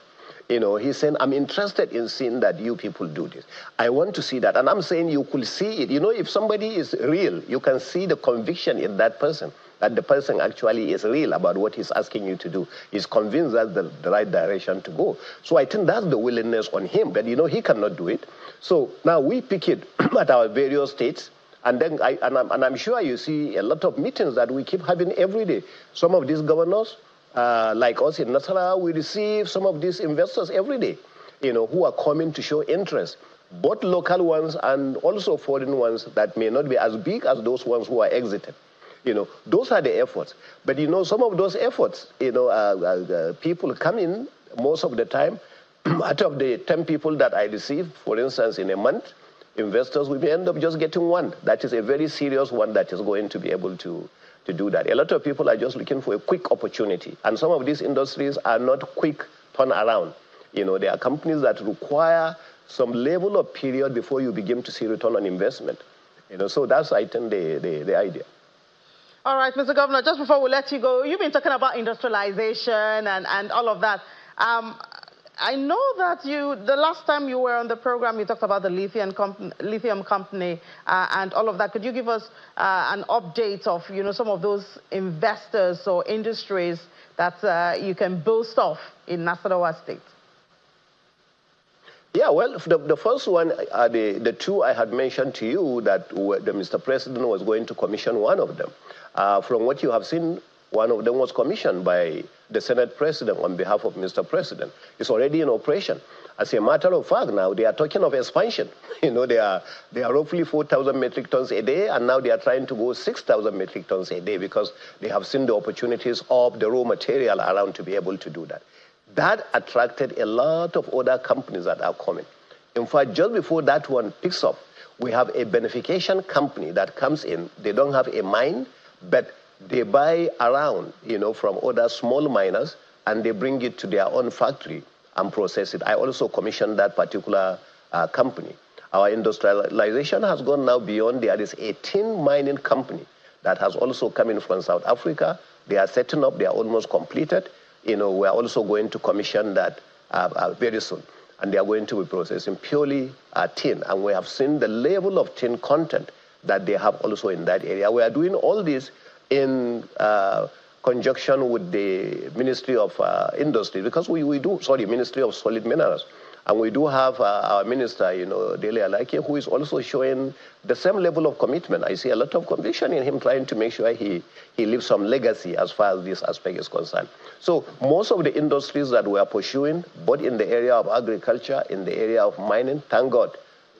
He's saying, I'm interested in seeing that you people do this. I want to see that. And I'm saying you could see it. If somebody is real, you can see the conviction in that person, that the person actually is real about what he's asking you to do. He's convinced that's the right direction to go. So I think that's the willingness on him. But, he cannot do it. So now we pick it at our various states. And then I'm sure you see a lot of meetings that we keep having every day. Some of these governors, like us in Nasarawa, we receive some of these investors every day, who are coming to show interest, both local ones and also foreign ones that may not be as big as those ones who are exited. Those are the efforts. But, some of those efforts, people come in most of the time. Out of the 10 people that I receive, for instance, in a month, investors will end up just getting one. That is a very serious one that is going to be able to do that. A lot of people are just looking for a quick opportunity. And some of these industries are not quick turnaround. There are companies that require some level of period before you begin to see return on investment. So that's, I think, the idea. All right, Mr. Governor, just before we let you go, you've been talking about industrialization and all of that. I know that the last time you were on the program, you talked about the lithium company and all of that. Could you give us an update of, some of those investors or industries that you can boast of in Nasarawa State? Yeah, well, the first one, the two I had mentioned to you that the Mr. President was going to commission one of them. From what you have seen, one of them was commissioned by the Senate President on behalf of Mr. President. It's already in operation. As a matter of fact, now they are talking of expansion. They are roughly 4,000 metric tons a day, and now they are trying to go 6,000 metric tons a day because they have seen the opportunities of the raw material around to be able to do that. That attracted a lot of other companies that are coming. In fact, just before that one picks up, we have a beneficiation company that comes in. They don't have a mine, but they buy around, from other small miners, and they bring it to their own factory and process it. I also commissioned that particular company. Our industrialization has gone now beyond. There is a tin mining company that has also come in from South Africa. They are setting up. They are almost completed. We are also going to commission that very soon. And they are going to be processing purely tin. And we have seen the level of tin content that they have also in that area. We are doing all this in conjunction with the Ministry of Industry, because Ministry of Solid Minerals. And we do have our minister, Dele Alake, who is also showing the same level of commitment. I see a lot of conviction in him trying to make sure he leaves some legacy as far as this aspect is concerned. So most of the industries that we are pursuing, both in the area of agriculture, in the area of mining, thank God,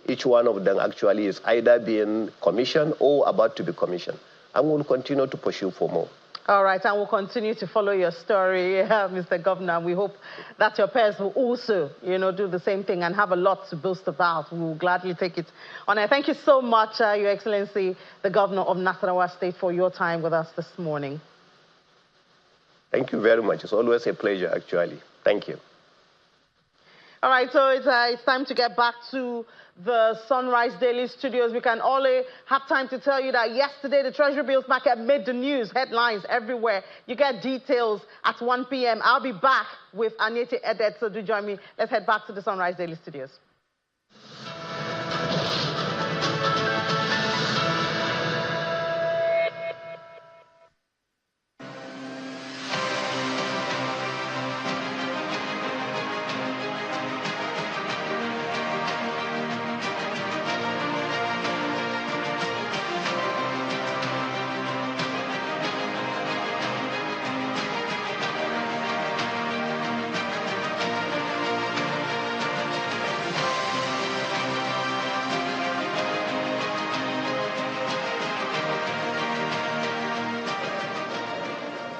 each one of them actually is either being commissioned or about to be commissioned. And we'll continue to pursue for more. All right, and we'll continue to follow your story, Mr. Governor. We hope that your peers will also, do the same thing and have a lot to boast about. We will gladly take it on air. Thank you so much, Your Excellency, the Governor of Nasarawa State, for your time with us this morning. Thank you very much. It's always a pleasure, actually. Thank you. All right, so it's time to get back to the Sunrise Daily Studios. We can only have time to tell you that yesterday the Treasury Bills market made the news, headlines everywhere. You get details at 1 p.m. I'll be back with Anyete Edet, so do join me. Let's head back to the Sunrise Daily Studios.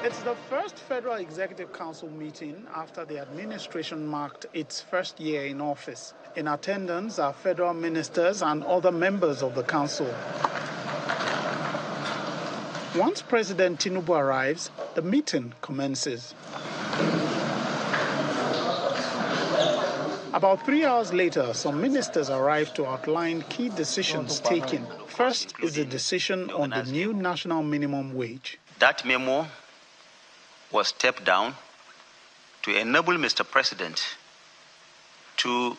It's the first Federal Executive Council meeting after the administration marked its first year in office. In attendance are federal ministers and other members of the council. Once President Tinubu arrives, the meeting commences. About 3 hours later, some ministers arrived to outline key decisions taken. First is the decision on the new national minimum wage. That memo was stepped down to enable Mr. President to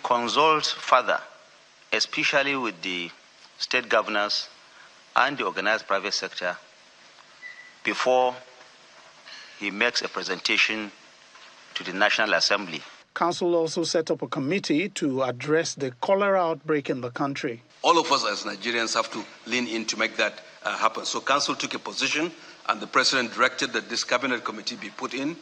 consult further, especially with the state governors and the organized private sector, before he makes a presentation to the National Assembly. Council also set up a committee to address the cholera outbreak in the country. All of us as Nigerians have to lean in to make that happen. So Council took a position, and the President directed that this cabinet committee be put in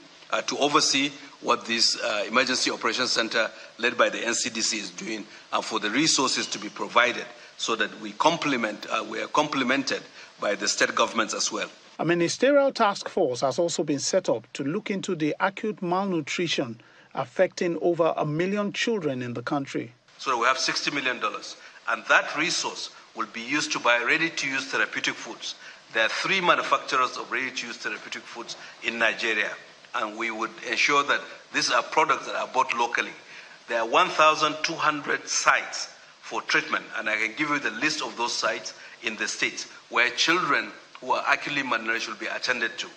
to oversee what this Emergency Operations Center led by the NCDC is doing, and for the resources to be provided so that we are complemented by the state governments as well. A ministerial task force has also been set up to look into the acute malnutrition affecting over 1 million children in the country. So we have $60 million, and that resource will be used to buy ready-to-use therapeutic foods. There are 3 manufacturers of ready-to-use therapeutic foods in Nigeria, and we would ensure that these are products that are bought locally. There are 1,200 sites for treatment, and I can give you the list of those sites in the states where children who are acutely malnourished will be attended to.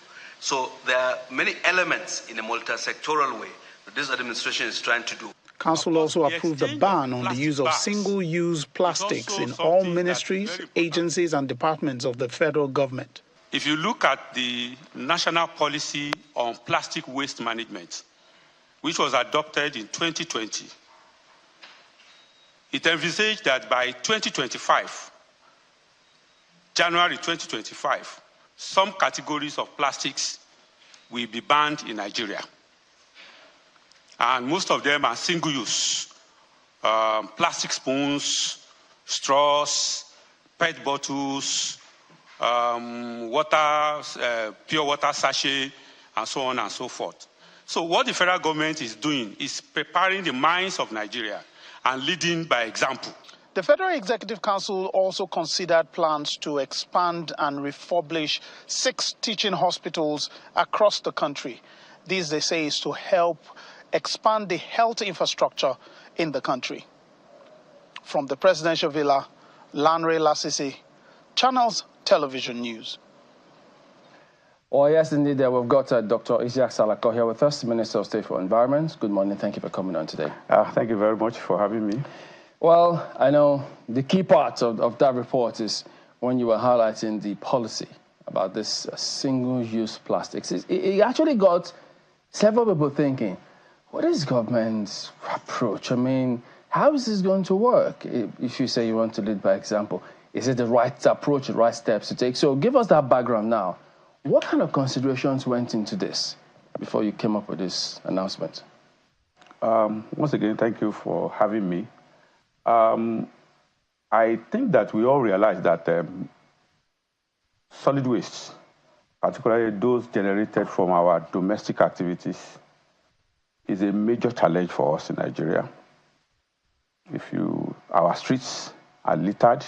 So there are many elements in a multi-sectoral way that this administration is trying to do. Council also approved a ban on the use of single-use plastics in all ministries, agencies and departments of the federal government. If you look at the national policy on plastic waste management, which was adopted in 2020, it envisaged that by 2025, January 2025, some categories of plastics will be banned in Nigeria. And most of them are single-use. Plastic spoons, straws, PET bottles, pure water sachet, and so on and so forth. So what the federal government is doing is preparing the minds of Nigeria and leading by example. The Federal Executive Council also considered plans to expand and refurbish 6 teaching hospitals across the country. This, they say, is to help expand the health infrastructure in the country. From the Presidential Villa, Lanre Lasisi, Channels Television News. Oh, yes, indeed. We've got Dr. Isiaq Salako here with us, Minister of State for Environment. Good morning. Thank you for coming on today. Thank you very much for having me. Well, I know the key part of that report is when you were highlighting the policy about this single-use plastics. It actually got several people thinking, What is government's approach? I mean, how is this going to work if you say you want to lead by example? Is it the right approach, the right steps to take? So give us that background now. What kind of considerations went into this before you came up with this announcement? Once again, thank you for having me. I think that we all realize that solid waste, particularly those generated from our domestic activities, is a major challenge for us in Nigeria. Our streets are littered,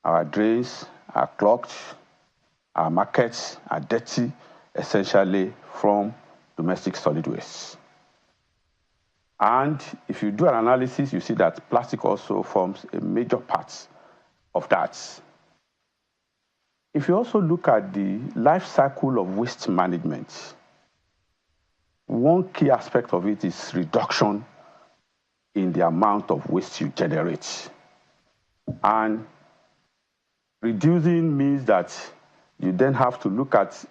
our drains are clogged, our markets are dirty, essentially from domestic solid waste. And if you do an analysis, you see that plastic also forms a major part of that. If you also look at the life cycle of waste management, one key aspect of it is reduction in the amount of waste you generate. And reducing means that you then have to look at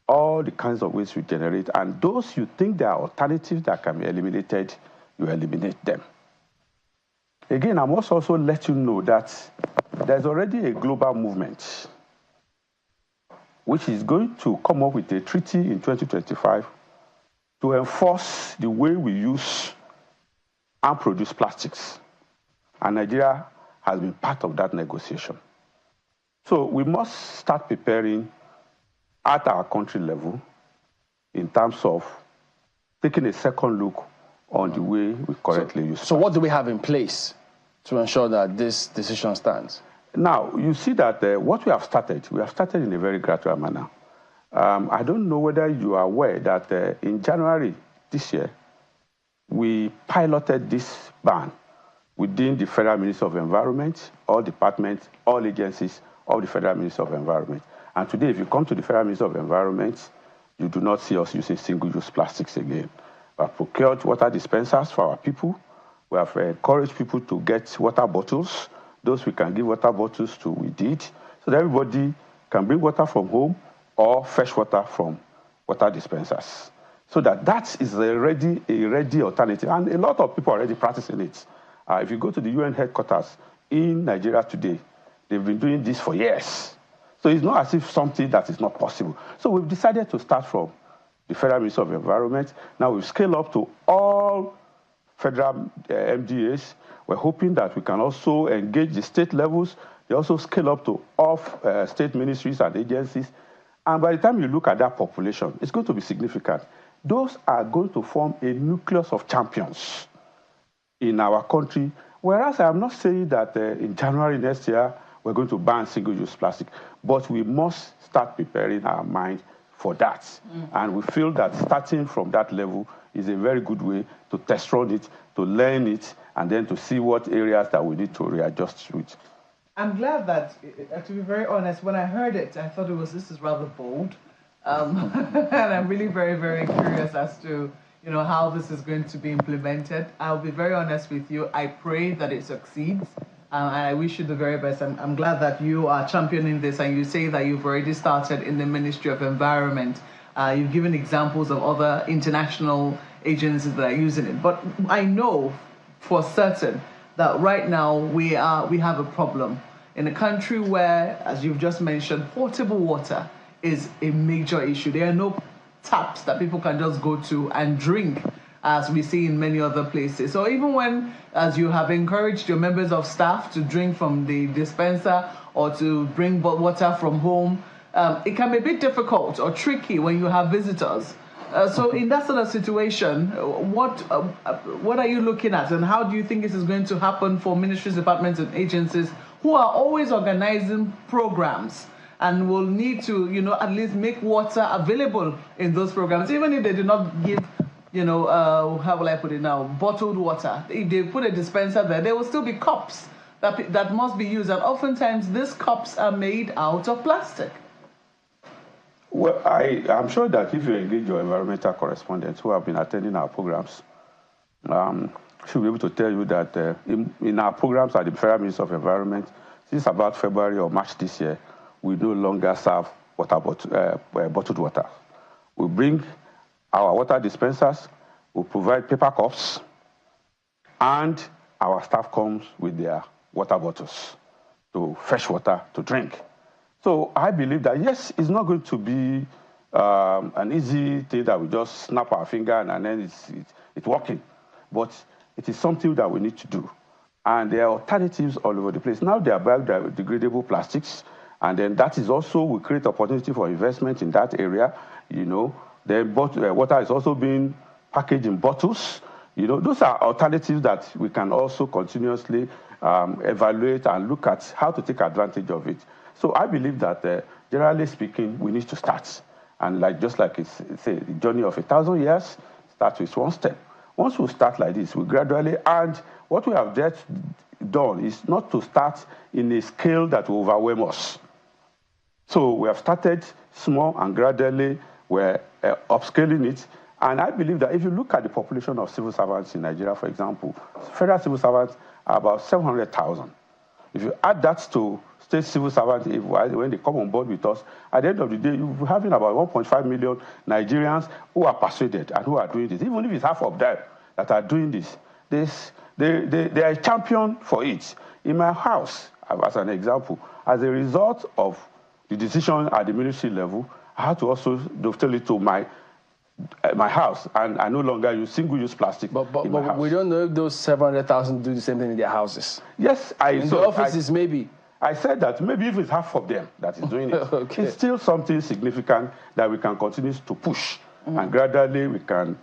all the kinds of waste you generate, and those you think there are alternatives that can be eliminated, you eliminate them. Again, I must also let you know that there's already a global movement which is going to come up with a treaty in 2025 to enforce the way we use and produce plastics. And Nigeria has been part of that negotiation. So we must start preparing at our country level in terms of taking a second look on the way we currently use. So what do we have in place to ensure that this decision stands? Now, you see that what we have started in a very gradual manner. I don't know whether you are aware that in January this year, we piloted this ban within the Federal Ministry of Environment, all departments, all agencies of the Federal Ministry of Environment. And today, if you come to the Federal Ministry of Environment, you do not see us using single-use plastics again. We have procured water dispensers for our people. We have encouraged people to get water bottles. Those we can give water bottles to, we did. So that everybody can bring water from home or fresh water from water dispensers. So that is a ready alternative. And a lot of people are already practicing it. If you go to the UN headquarters in Nigeria today, they've been doing this for years. So it's not as if something that is not possible. So we've decided to start from the Federal Ministry of Environment. Now we've scaled up to all federal MDAs. We're hoping that we can also engage the state levels. They also scale up to all state ministries and agencies. And by the time you look at that population, it's going to be significant. Those are going to form a nucleus of champions in our country. Whereas I am not saying that in January next year, we're going to ban single-use plastic, but we must start preparing our mind for that. And we feel that starting from that level is a very good way to test run it, to learn it, and then to see what areas that we need to readjust to it. I'm glad that, to be very honest, when I heard it, I thought this is rather bold. And I'm really very, very curious as to how this is going to be implemented. I'll be very honest with you. I pray that it succeeds. And I wish you the very best. I'm glad that you are championing this, and you say that you've already started in the Ministry of Environment. You've given examples of other international agencies that are using it. But I know for certain that right now we have a problem in a country where, as you've just mentioned, potable water is a major issue. There are no taps that people can just go to and drink, as we see in many other places. So even when, as you have encouraged your members of staff to drink from the dispenser or to bring water from home, it can be a bit difficult or tricky when you have visitors. So in that sort of situation, what are you looking at, and how do you think this is going to happen for ministries, departments, and agencies who are always organizing programs and will need to, at least make water available in those programs, even if they do not give, how will I put it now, bottled water. If they put a dispenser there, there will still be cups that must be used, and oftentimes these cups are made out of plastic. Well, I'm sure that if you engage your environmental correspondents who have been attending our programs, she'll be able to tell you that in our programs at the Federal Ministry of Environment, since about February or March this year, we no longer serve bottled water. We bring our water dispensers, we provide paper cups, and our staff comes with their water bottles to fresh water to drink. So I believe that, yes, it's not going to be an easy thing that we just snap our finger and then it's working. But it is something that we need to do. And there are alternatives all over the place. Now there are biodegradable plastics, and then that is also, we create opportunity for investment in that area. Then water is also being packaged in bottles. Those are alternatives that we can also continuously evaluate and look at how to take advantage of it. So I believe that, generally speaking, we need to start. And just like it's a journey of 1,000 years, start with one step. Once we start like this, we gradually, and what we have just done is not to start in a scale that will overwhelm us. So we have started small and gradually we're upscaling it. And I believe that if you look at the population of civil servants in Nigeria, for example, federal civil servants are about 700,000. If you add that to state civil servants, when they come on board with us, at the end of the day, you're having about 1.5 million Nigerians who are persuaded and who are doing this. Even if it's half of them that are doing this, they are a champion for it. In my house, as an example, as a result of the decision at the ministry level, I had to also dovetail it to my house, and I no longer use single-use plastic in my house. We don't know if those 700,000 do the same thing in their houses. Yes, in the offices, maybe. I said that maybe if it's half of them that is doing it, okay. It's still something significant that we can continue to push, and gradually we can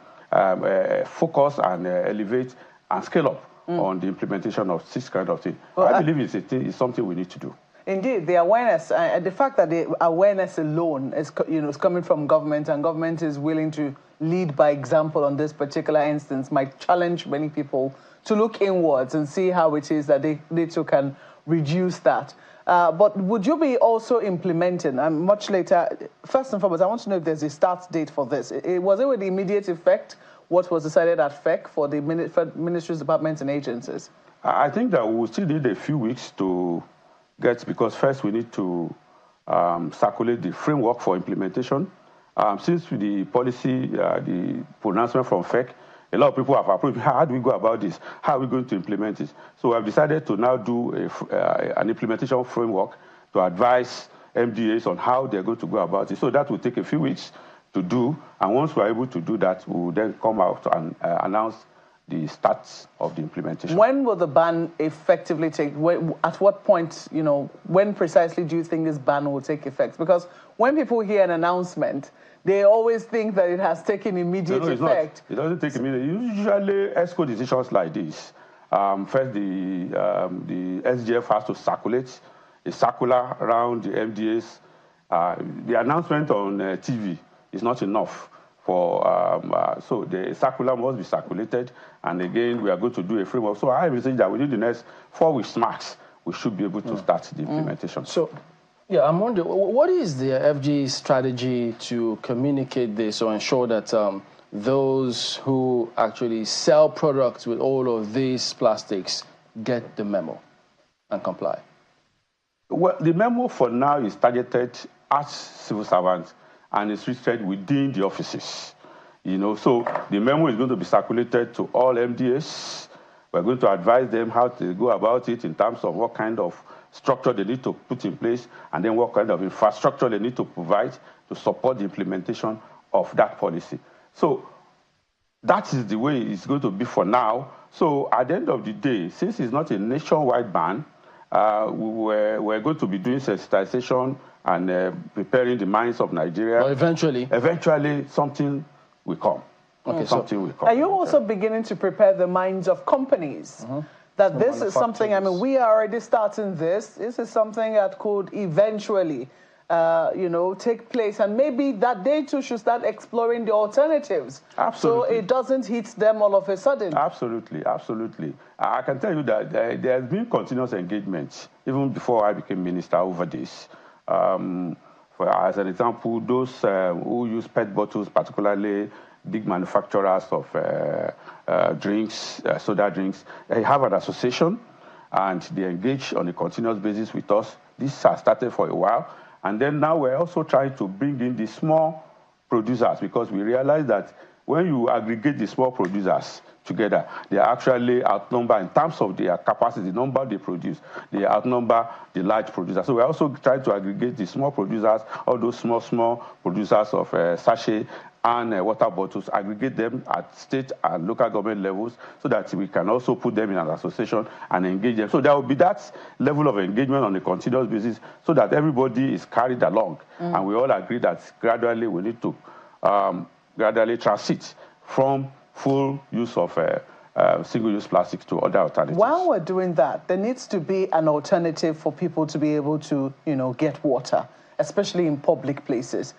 focus and elevate and scale up on the implementation of this kind of thing. Well, I believe it's something we need to do. Indeed, the awareness, the fact that the awareness alone is coming from government, and government is willing to lead by example on this particular instance, might challenge many people to look inwards and see how it is that they too can reduce that. But would you be also implementing, and much later, first and foremost, I want to know if there's a start date for this. Was it with immediate effect, what was decided at FEC for the ministries, departments, and agencies? I think that we will still need a few weeks to because first we need to circulate the framework for implementation. Since the policy, the pronouncement from FEC, a lot of people have approved. How do we go about this? How are we going to implement it? So we have decided to now do an implementation framework to advise MDAs on how they're going to go about it. So that will take a few weeks to do. And once we're able to do that, we will then come out and announce the start of the implementation. When will the ban effectively take? At what point, when precisely do you think this ban will take effect? Because when people hear an announcement, they always think that it has taken immediate effect. It doesn't take immediate. Usually, ESCO decisions like this, first the SGF has to circulate a circular around the MDAs. The announcement on TV is not enough. So the circular must be circulated, and again, we are going to do a framework. So I will say that within the next 4 weeks max, we should be able to start the implementation. So, yeah, I'm wondering, what is the FG's strategy to communicate this or ensure that those who actually sell products with all of these plastics get the memo and comply? Well, the memo for now is targeted at civil servants, and it's restricted within the offices. So the memo is going to be circulated to all MDAs. We're going to advise them how to go about it in terms of what kind of structure they need to put in place, and then what kind of infrastructure they need to provide to support the implementation of that policy. So that is the way it's going to be for now. So at the end of the day, since it's not a nationwide ban, we're going to be doing sensitization and preparing the minds of Nigeria. Well, eventually something will come. Okay, something will come. Are you also beginning to prepare the minds of companies that this is something? I mean, we are already starting this. This is something that could eventually, take place, and maybe that they too should start exploring the alternatives. Absolutely. So it doesn't hit them all of a sudden. Absolutely, absolutely. I can tell you that there has been continuous engagement even before I became minister over this. As an example, those who use PET bottles, particularly big manufacturers of drinks, soda drinks, they have an association, and they engage on a continuous basis with us. This has started for a while, and then now we're also trying to bring in the small producers, because we realize that when you aggregate the small producers together, they actually outnumber in terms of their capacity, the number they produce, they outnumber the large producers. So we're also trying to aggregate the small producers, all those small producers of sachet and water bottles, aggregate them at state and local government levels so that we can also put them in an association and engage them. So there will be that level of engagement on a continuous basis so that everybody is carried along. And we all agree that gradually we need to gradually transit from full use of single-use plastics to other alternatives. While we're doing that, there needs to be an alternative for people to be able to, get water, especially in public places,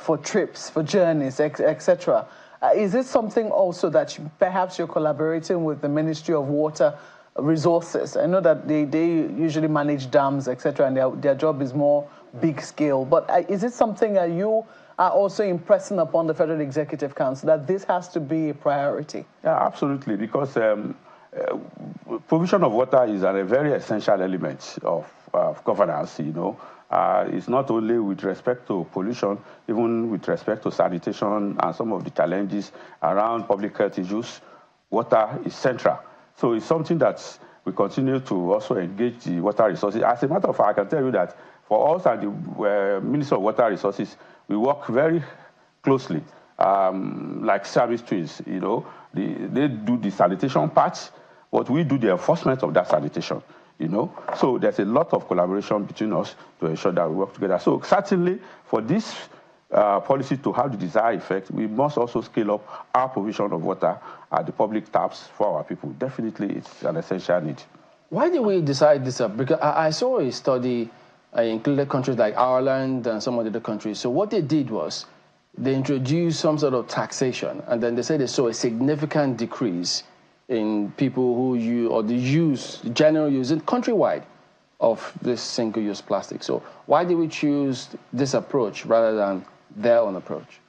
for trips, for journeys, etc. Is it something also that perhaps you're collaborating with the Ministry of Water Resources? I know that they usually manage dams, etc., and their job is more big scale. But is it something that you are also impressing upon the Federal Executive Council that this has to be a priority? Yeah, absolutely, because provision of water is a very essential element of governance, It's not only with respect to pollution, even with respect to sanitation and some of the challenges around public health issues, water is central. So it's something that we continue to also engage the water resources. As a matter of fact, I can tell you that for us and the Ministry of Water Resources, we work very closely, like service twins, They do the sanitation part, but we do the enforcement of that sanitation. So there's a lot of collaboration between us to ensure that we work together. So certainly for this policy to have the desired effect, we must also scale up our provision of water at the public taps for our people. Definitely it's an essential need. Why did we decide this up? Because I saw a study included countries like Ireland and some of the other countries. So what they did was they introduced some sort of taxation, and then they said they saw a significant decrease in people who use, or the general use countrywide of this single-use plastic. So why did we choose this approach rather than their own approach?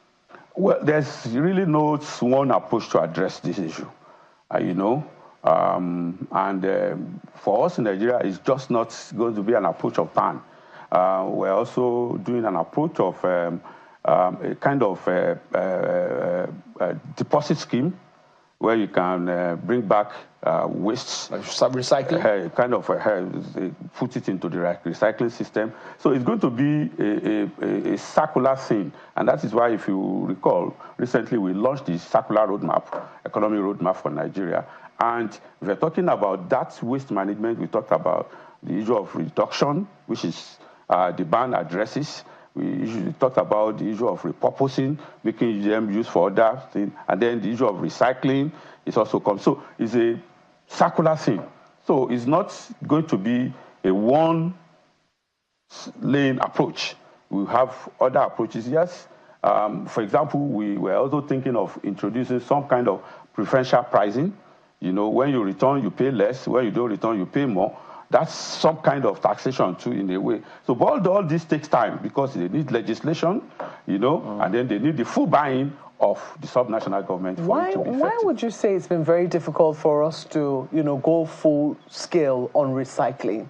Well, there's really no one approach to address this issue, for us in Nigeria, it's just not going to be an approach of ban. We're also doing an approach of a kind of deposit scheme where you can bring back wastes. Recycling? Kind of put it into the recycling system. So it's going to be a circular thing. And that is why, if you recall, recently we launched the circular roadmap, economy roadmap for Nigeria. And we're talking about that waste management. We talked about the issue of reduction, which is the ban addresses. We usually talk about the issue of repurposing, making them used for other things, and then the issue of recycling is also come. So it's a circular thing. So it's not going to be a one-lane approach. We have other approaches, yes. For example, we were also thinking of introducing some kind of preferential pricing. When you return, you pay less. When you don't return, you pay more. That's some kind of taxation too, in a way. So all this takes time because they need legislation, and then they need the full buy-in of the subnational government for it to be effective. Why would you say it's been very difficult for us to, go full scale on recycling?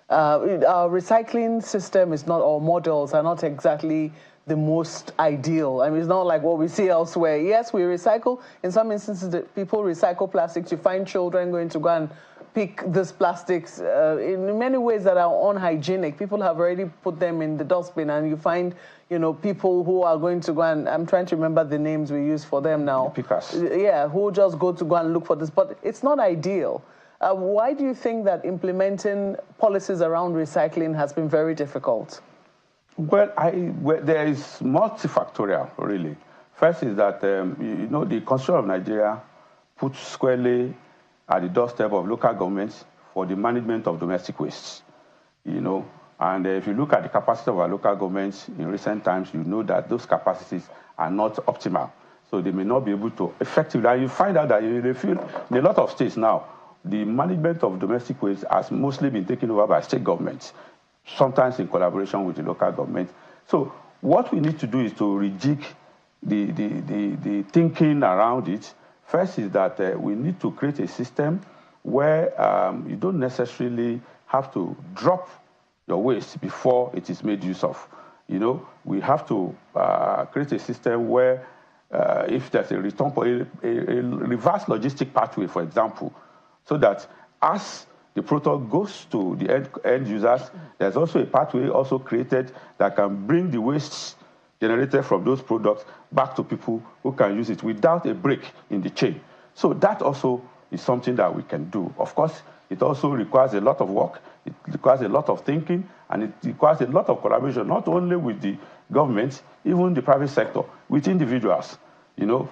Our recycling system is not, our models are not exactly the most ideal. I mean, it's not like what we see elsewhere. Yes, we recycle. In some instances, people recycle plastics. You find children going to go and pick these plastics in many ways that are unhygienic. People have already put them in the dustbin, and you find, people who are going to go and, I'm trying to remember the names we use for them now. Pickers. Yeah, who just go to go and look for this. But it's not ideal. Why do you think that implementing policies around recycling has been very difficult? Well, there is multifactorial, really. First is that, the Constitution of Nigeria puts squarely at the doorstep of local governments for the management of domestic wastes, And if you look at the capacity of our local governments in recent times, you know that those capacities are not optimal. So they may not be able to effectively, and you find out that in a lot of states now, the management of domestic waste has mostly been taken over by state governments, sometimes in collaboration with the local government. So what we need to do is to rejig the thinking around it. First is that we need to create a system where you don't necessarily have to drop your waste before it is made use of. We have to create a system where if there's a return, a reverse logistic pathway, for example, so that as the product goes to the end users, there's also a pathway also created that can bring the wastes generated from those products back to people who can use it without a break in the chain. So that also is something that we can do. Of course, it also requires a lot of work, it requires a lot of thinking, and it requires a lot of collaboration, not only with the government, even the private sector, with individuals,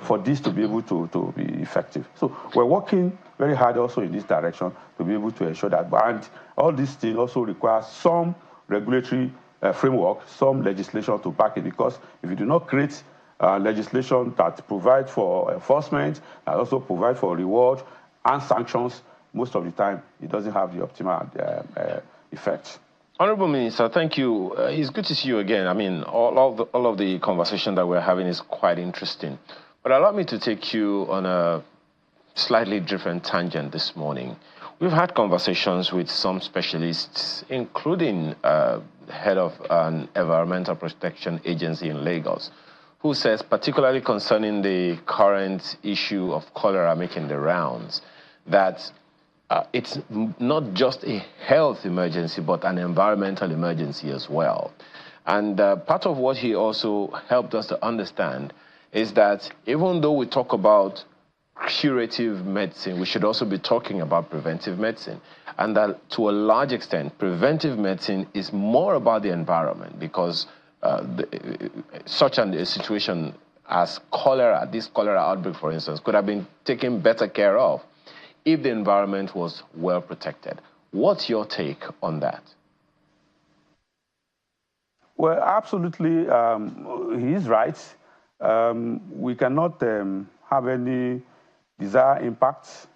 for this to be able to be effective. So we're working very hard also in this direction to be able to ensure that. And all these things also require some regulatory framework, some legislation to back it, because if you do not create legislation that provides for enforcement, that also provides for reward and sanctions, most of the time it doesn't have the optimal effect. Honorable Minister, thank you. It's good to see you again. I mean, all of the conversation that we're having is quite interesting. But allow me to take you on a slightly different tangent this morning. We've had conversations with some specialists, including head of an environmental protection agency in Lagos, who says, particularly concerning the current issue of cholera making the rounds, that it's not just a health emergency, but an environmental emergency as well. And part of what he also helped us to understand is that even though we talk about curative medicine, we should also be talking about preventive medicine. And that to a large extent, preventive medicine is more about the environment, because such a situation as cholera, this cholera outbreak, for instance, could have been taken better care of if the environment was well protected. What's your take on that? Well, absolutely, he is right. We cannot have any desired impact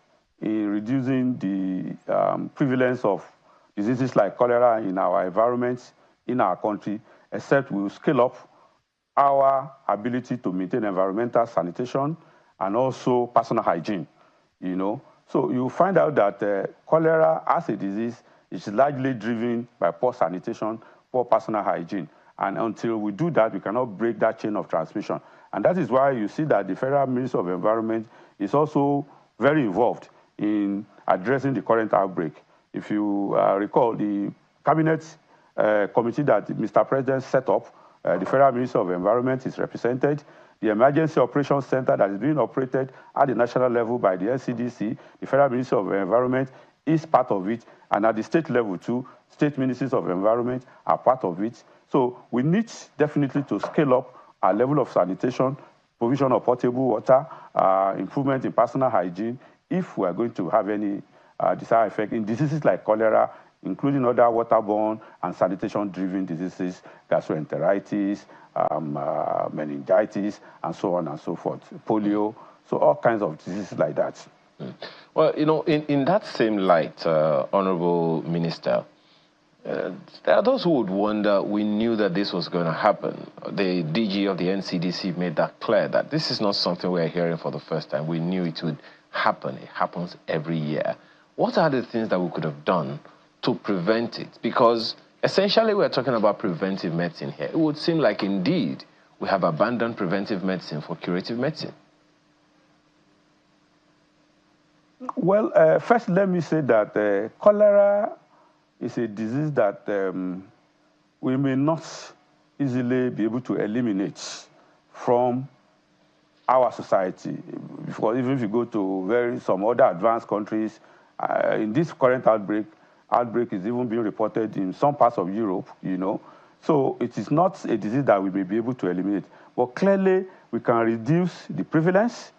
in reducing the prevalence of diseases like cholera in our environment, in our country, except we will scale up our ability to maintain environmental sanitation and also personal hygiene, So you find out that cholera as a disease is largely driven by poor sanitation, poor personal hygiene. And until we do that, we cannot break that chain of transmission. And that is why you see that the Federal Ministry of Environment is also very involved in addressing the current outbreak. If you recall, the Cabinet committee that Mr. President set up, the Federal Ministry of Environment is represented. The Emergency Operations Center that is being operated at the national level by the NCDC, the Federal Ministry of Environment is part of it, and at the state level too, state ministries of environment are part of it. So we need definitely to scale up our level of sanitation, provision of potable water, improvement in personal hygiene, if we are going to have any desired effect in diseases like cholera, including other waterborne and sanitation-driven diseases, gastroenteritis, meningitis, and so on and so forth, polio, so all kinds of diseases like that. Well, in that same light, Honorable Minister, there are those who would wonder, we knew that this was going to happen. The DG of the NCDC made that clear, that this is not something we're hearing for the first time. We knew it would happen. It happens every year. What are the things that we could have done to prevent it? Because essentially we're talking about preventive medicine here. It would seem like indeed we have abandoned preventive medicine for curative medicine. Well, first let me say that cholera is a disease that we may not easily be able to eliminate from our society. Because even if you go to some other advanced countries, in this current outbreak is even being reported in some parts of Europe, So it is not a disease that we may be able to eliminate. But clearly, we can reduce the prevalence,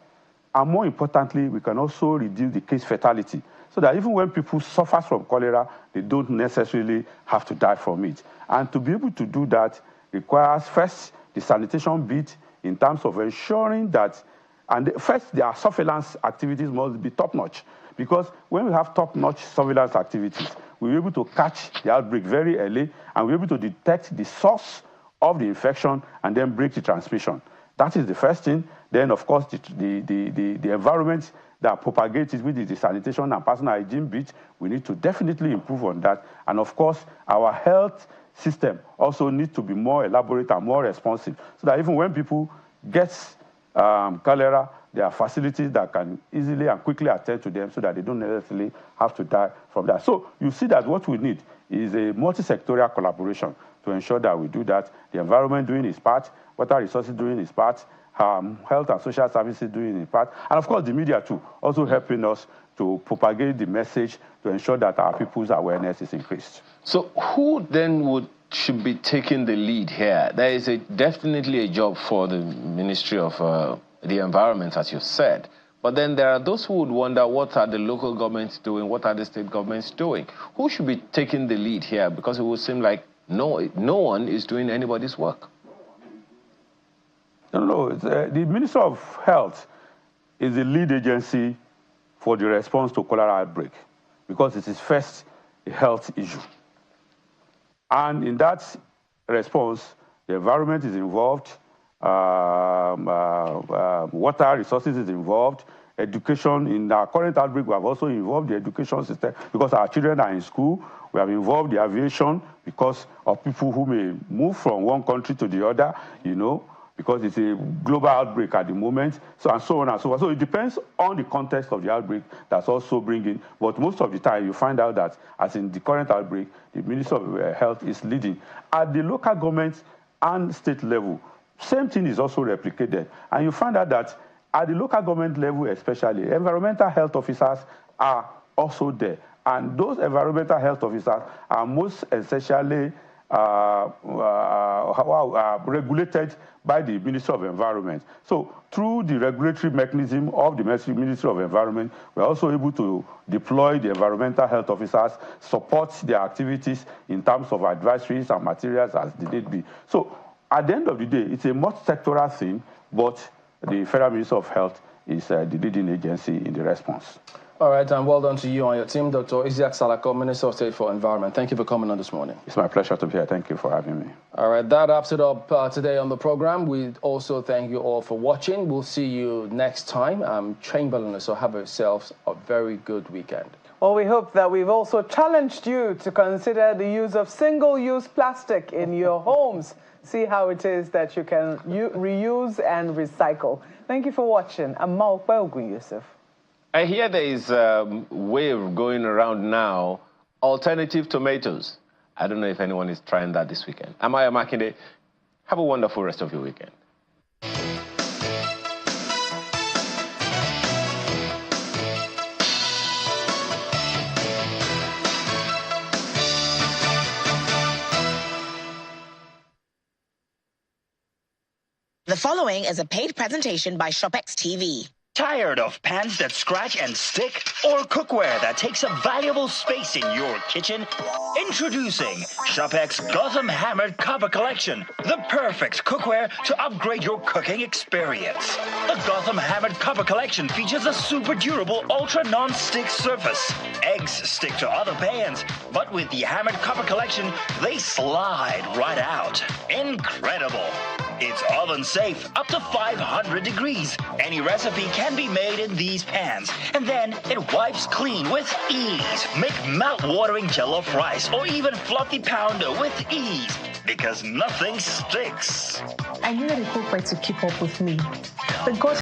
and more importantly, we can also reduce the case fatality, so that even when people suffer from cholera, they don't necessarily have to die from it. And to be able to do that requires first the sanitation bit in terms of ensuring that, and first their surveillance activities must be top-notch, because when we have top-notch surveillance activities, we're able to catch the outbreak very early, and we're able to detect the source of the infection and then break the transmission. That is the first thing. Then, of course, the environment that propagates it, which is the sanitation and personal hygiene bit, we need to definitely improve on that. And, of course, our health system also needs to be more elaborate and more responsive, so that even when people get cholera, there are facilities that can easily and quickly attend to them so that they don't necessarily have to die from that. So you see that what we need is a multi-sectorial collaboration to ensure that we do that. The environment doing its part, water resources doing its part, health and social services doing its part, and of course the media too, also helping us to propagate the message to ensure that our people's awareness is increased. So who then should be taking the lead here? There is definitely a job for the Ministry of the Environment, as you said. But then there are those who would wonder, what are the local governments doing? What are the state governments doing? Who should be taking the lead here? Because it would seem like no one is doing anybody's work. No, the Ministry of Health is the lead agency for the response to cholera outbreak because it is first a health issue. And in that response, the environment is involved, water resources is involved, education. In our current outbreak, we have also involved the education system because our children are in school. We have involved the aviation because of people who may move from one country to the other, because it's a global outbreak at the moment, and so on and so forth. So it depends on the context of the outbreak that's also bringing. But most of the time, you find out that, as in the current outbreak, the Ministry of Health is leading. At the local government and state level, same thing is also replicated. And you find out that at the local government level especially, environmental health officers are also there. And those environmental health officers are most essentially regulated by the Ministry of Environment. So through the regulatory mechanism of the Ministry of Environment, we're also able to deploy the environmental health officers, support their activities in terms of advisories and materials as the need be. So at the end of the day, it's a multi-sectoral thing, but the Federal Ministry of Health is the leading agency in the response. All right, and well done to you and your team, Dr. Isiaq Salako, Minister of State for Environment. Thank you for coming on this morning. It's my pleasure to be here. Thank you for having me. All right, that wraps it up today on the program. We also thank you all for watching. We'll see you next time. I'm Chamberlain, so have yourselves a very good weekend. Well, we hope that we've also challenged you to consider the use of single-use plastic in your homes. See how it is that you can reuse and recycle. Thank you for watching. I'm Maokwe Ogun Yusuf. I hear there is a wave going around now, alternative tomatoes. I don't know if anyone is trying that this weekend. I'm Aya Makinde. Have a wonderful rest of your weekend. The following is a paid presentation by ShopX TV. Tired of pans that scratch and stick? Or cookware that takes up valuable space in your kitchen? Introducing ShopX Gotham Hammered Copper Collection, the perfect cookware to upgrade your cooking experience. The Gotham Hammered Copper Collection features a super durable ultra non-stick surface. Eggs stick to other pans, but with the Hammered Copper Collection, they slide right out. Incredible! It's oven safe, up to 500 degrees. Any recipe can be made in these pans, and then it wipes clean with ease. Make mouth-watering jollof rice or even fluffy pounder with ease, because nothing sticks. I needed a cookware to keep up with me. The